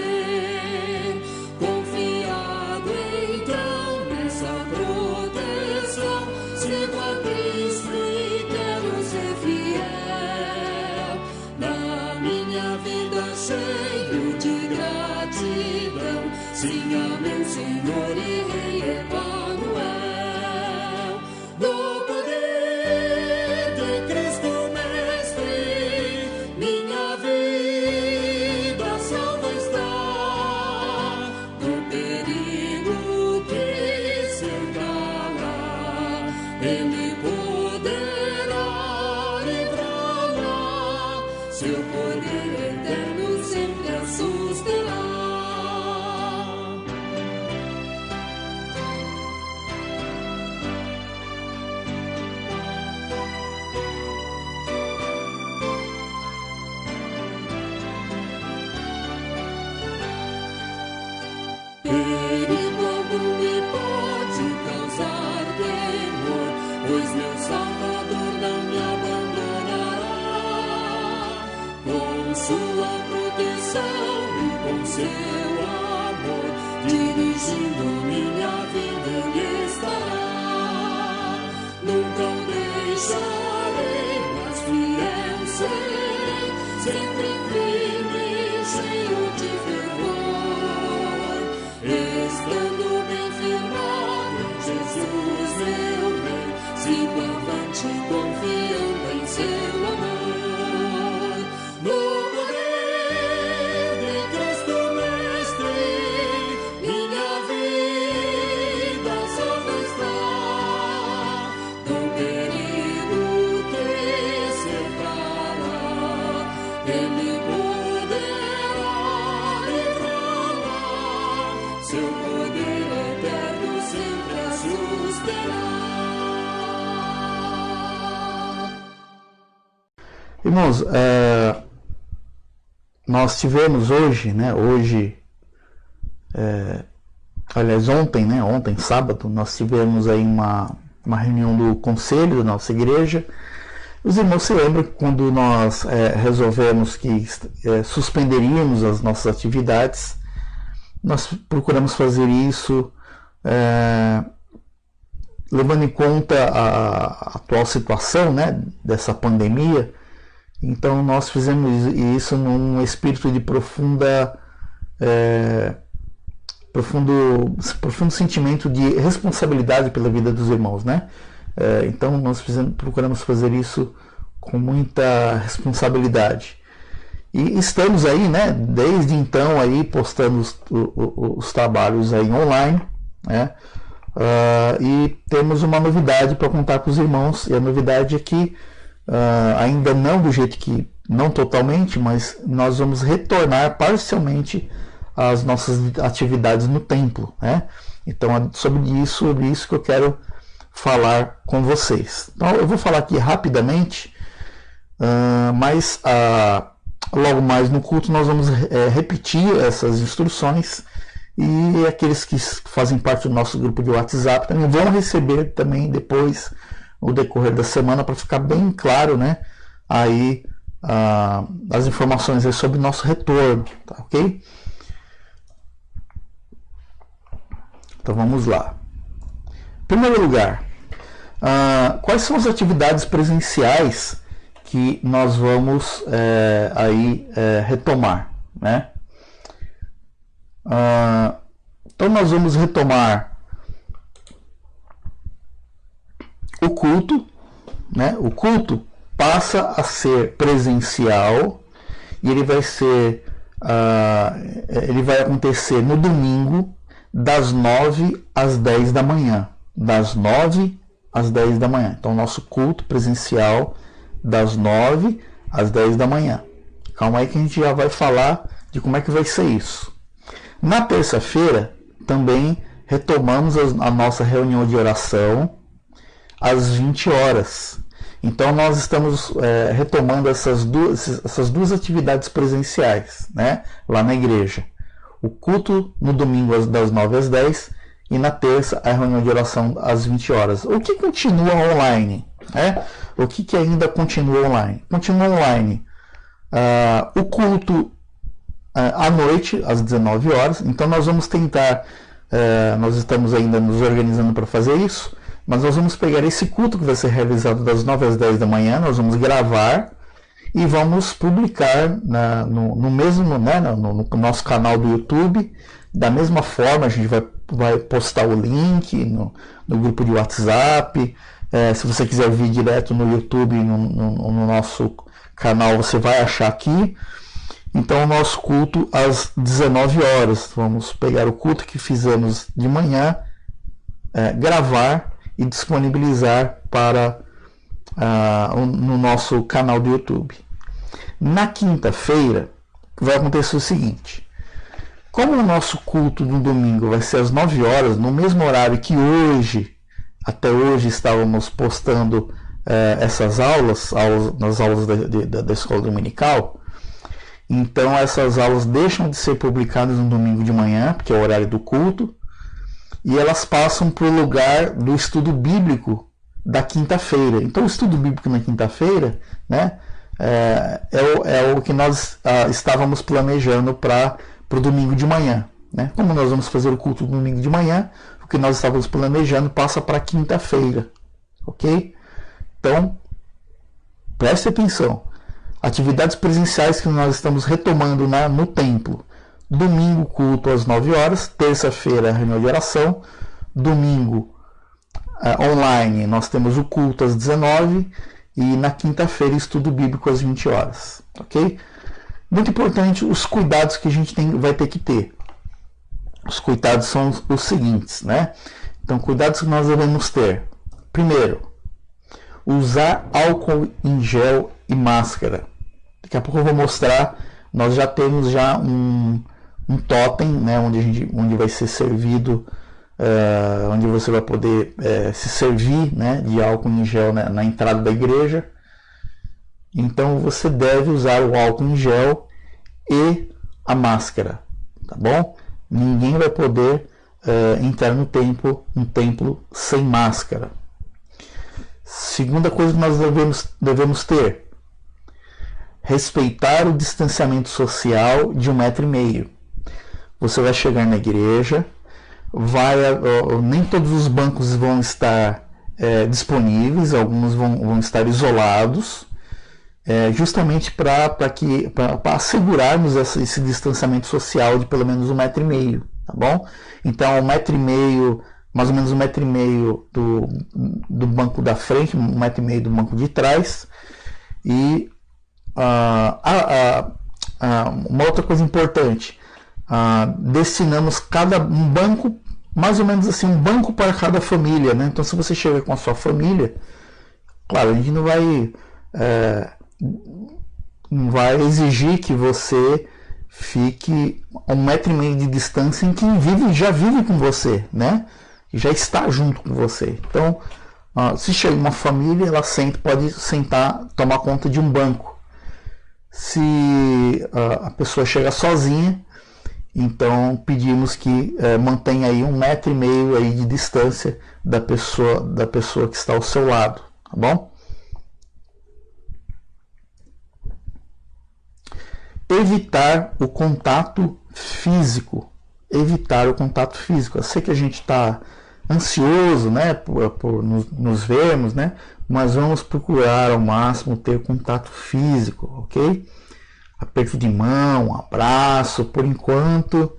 Confiado então nessa proteção, sigo a Cristo e quero ser fiel. Na minha vida cheio de gratidão, sim, a meu Senhor e Rei Emanuel. No poder de Cristo Mestre, minha vida salva está. Do perigo que cercará, Ele poderá livrá-la. Seu poder eterno sempre a susterá. Perigo algum me pode causar temor, pois meu Salvador não me abandonará. Com sua proteção e com seu amor, dirigindo minha vida Ele estará. Nunca o deixarei, mas fiel serei, sempre firme, cheio de fervor. Estando bem firmado em Jesus meu Rei, sigo avante confiando em seu amor. No poder de Cristo Mestre, minha vida salva está. Irmãos, nós tivemos hoje, né? Aliás, ontem, né? Ontem, sábado, nós tivemos aí uma reunião do conselho da nossa igreja. Os irmãos se lembram que quando nós resolvemos que suspenderíamos as nossas atividades, nós procuramos fazer isso levando em conta a atual situação, né, dessa pandemia. Então nós fizemos isso num espírito de profundo sentimento de responsabilidade pela vida dos irmãos, né? Então nós procuramos fazer isso com muita responsabilidade. E estamos aí, né, desde então aí postando os trabalhos aí online, né? E temos uma novidade para contar com os irmãos, e a novidade é que ainda não do jeito que, não totalmente, mas nós vamos retornar parcialmente às nossas atividades no templo, né? Então é sobre isso que eu quero falar com vocês. Então eu vou falar aqui rapidamente, mas logo mais no culto nós vamos repetir essas instruções, e aqueles que fazem parte do nosso grupo de WhatsApp também vão receber também depois, no decorrer da semana, para ficar bem claro, né, aí as informações aí sobre o nosso retorno, tá ok? Então vamos lá. Em primeiro lugar, quais são as atividades presenciais que nós vamos retomar, né? Então nós vamos retomar o culto, né? O culto passa a ser presencial e ele vai acontecer no domingo das 9 às 10 da manhã, das 9 às 10 da manhã. Então nosso culto presencial das 9 às 10 da manhã. Calma aí que a gente já vai falar de como é que vai ser isso. Na terça-feira também retomamos a nossa reunião de oração às 20 horas. Então nós estamos retomando essas duas atividades presenciais, né, lá na igreja. O culto no domingo das 9 às 10 e na terça a reunião de oração às 20 horas. O que continua online? O que ainda continua online? Continua online o culto à noite, às 19 horas. Então nós vamos tentar, nós estamos ainda nos organizando para fazer isso, mas nós vamos pegar esse culto que vai ser realizado das 9 às 10 da manhã, nós vamos gravar e vamos publicar no mesmo, né, no nosso canal do YouTube. Da mesma forma, a gente vai postar o link no grupo de WhatsApp. Se você quiser vir direto no YouTube, no nosso canal, você vai achar aqui. Então, o nosso culto às 19 horas. Vamos pegar o culto que fizemos de manhã, gravar e disponibilizar no nosso canal do YouTube. Na quinta-feira, vai acontecer o seguinte. Como o nosso culto no domingo vai ser às 9 horas, no mesmo horário que até hoje estávamos postando essas aulas nas aulas da escola dominical. Então essas aulas deixam de ser publicadas no domingo de manhã, porque é o horário do culto, e elas passam para o lugar do estudo bíblico da quinta-feira. Então o estudo bíblico na quinta-feira, né, é o que nós estávamos planejando para o domingo de manhã, né? Como nós vamos fazer o culto no domingo de manhã, o que nós estávamos planejando passa para quinta-feira, ok? Então, preste atenção. Atividades presenciais que nós estamos retomando no templo. Domingo, culto às 9 horas. Terça-feira, reunião de oração. Domingo, online, nós temos o culto às 19. E na quinta-feira, estudo bíblico às 20 horas. Ok? Muito importante os cuidados que a gente vai ter que ter. Os cuidados são os seguintes, né? Então, cuidados que nós devemos ter. Primeiro, usar álcool em gel e máscara. Daqui a pouco eu vou mostrar. Nós já temos um totem, né, onde vai ser servido, onde você vai poder se servir, né, de álcool em gel, né, na entrada da igreja. Então você deve usar o álcool em gel e a máscara, tá bom? Ninguém vai poder entrar no templo sem máscara. Segunda coisa que nós devemos ter: respeitar o distanciamento social de 1,5 metro. Você vai chegar na igreja, nem todos os bancos vão estar disponíveis, alguns vão estar isolados, justamente para assegurarmos esse distanciamento social de pelo menos 1,5 metro, tá bom? Então 1,5 metro, mais ou menos 1,5 metro do banco da frente, 1,5 metro do banco de trás. E uma outra coisa importante, destinamos um banco, mais ou menos assim, um banco para cada família, né? Então se você chega com a sua família, claro, a gente não vai exigir que você fique a 1,5 metro de distância em quem já vive com você, né? Já está junto com você. Então, se chega uma família, ela pode sentar, tomar conta de um banco. Se a pessoa chega sozinha, então pedimos que mantenha aí 1,5 metro aí de distância da pessoa que está ao seu lado, tá bom? Evitar o contato físico. Eu sei que a gente está ansioso, né, por nos vermos, né, mas vamos procurar ao máximo ter contato físico, ok? Aperto de mão, abraço, por enquanto,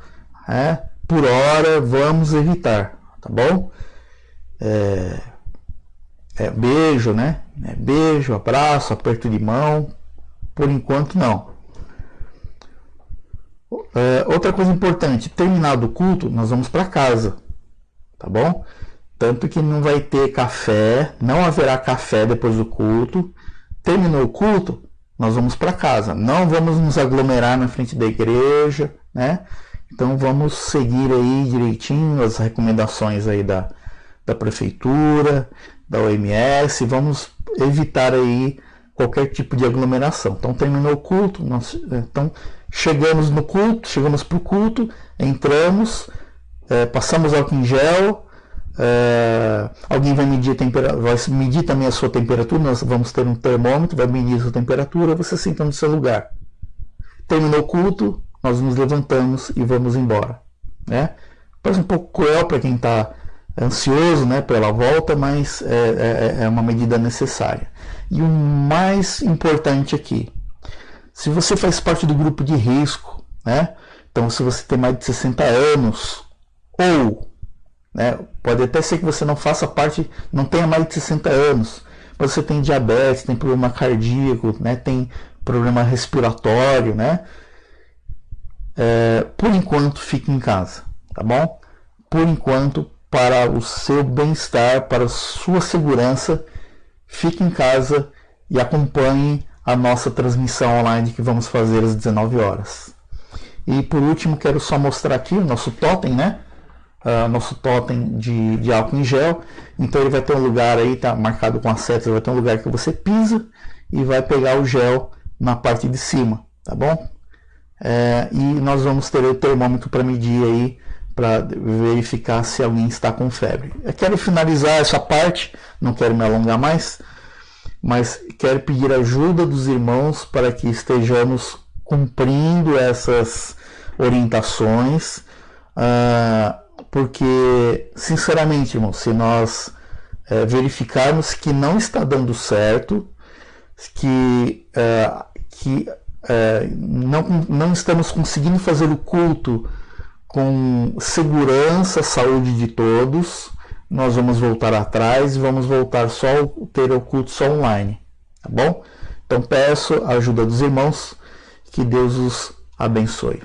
por hora, vamos evitar, tá bom? Beijo, né? Beijo, abraço, aperto de mão, por enquanto não. Outra coisa importante: terminado o culto, nós vamos para casa, tá bom? Tanto que não vai ter café, não haverá café depois do culto. Terminou o culto, nós vamos para casa, não vamos nos aglomerar na frente da igreja, né? Então vamos seguir aí direitinho as recomendações aí da prefeitura, da OMS, vamos evitar aí qualquer tipo de aglomeração. Então terminou o culto, então chegamos para o culto, entramos, passamos álcool em gel, alguém vai medir também a sua temperatura, nós vamos ter um termômetro, vai medir a sua temperatura, você senta no seu lugar. Terminou o culto, nós nos levantamos e vamos embora, né? Parece um pouco cruel para quem está ansioso, né, pela volta, mas é uma medida necessária. E o mais importante aqui: se você faz parte do grupo de risco, né, então se você tem mais de 60 anos, ou, né, pode até ser que você não faça parte, não tenha mais de 60 anos, mas você tem diabetes, tem problema cardíaco, né, tem problema respiratório, né, por enquanto fique em casa, tá bom? Por enquanto, para o seu bem-estar, para a sua segurança, fique em casa e acompanhe a nossa transmissão online que vamos fazer às 19 horas. E por último, quero só mostrar aqui o nosso totem, né? Nosso totem de álcool em gel. Então ele vai ter um lugar aí, tá marcado com as setas, vai ter um lugar que você pisa e vai pegar o gel na parte de cima, tá bom? E nós vamos ter o termômetro para medir aí, para verificar se alguém está com febre. Eu quero finalizar essa parte, não quero me alongar mais, mas quero pedir ajuda dos irmãos para que estejamos cumprindo essas orientações, porque, sinceramente, irmãos, se nós verificarmos que não está dando certo, que não estamos conseguindo fazer o culto com segurança, saúde de todos, nós vamos voltar atrás e vamos voltar ter o culto só online, tá bom? Então peço a ajuda dos irmãos, que Deus os abençoe.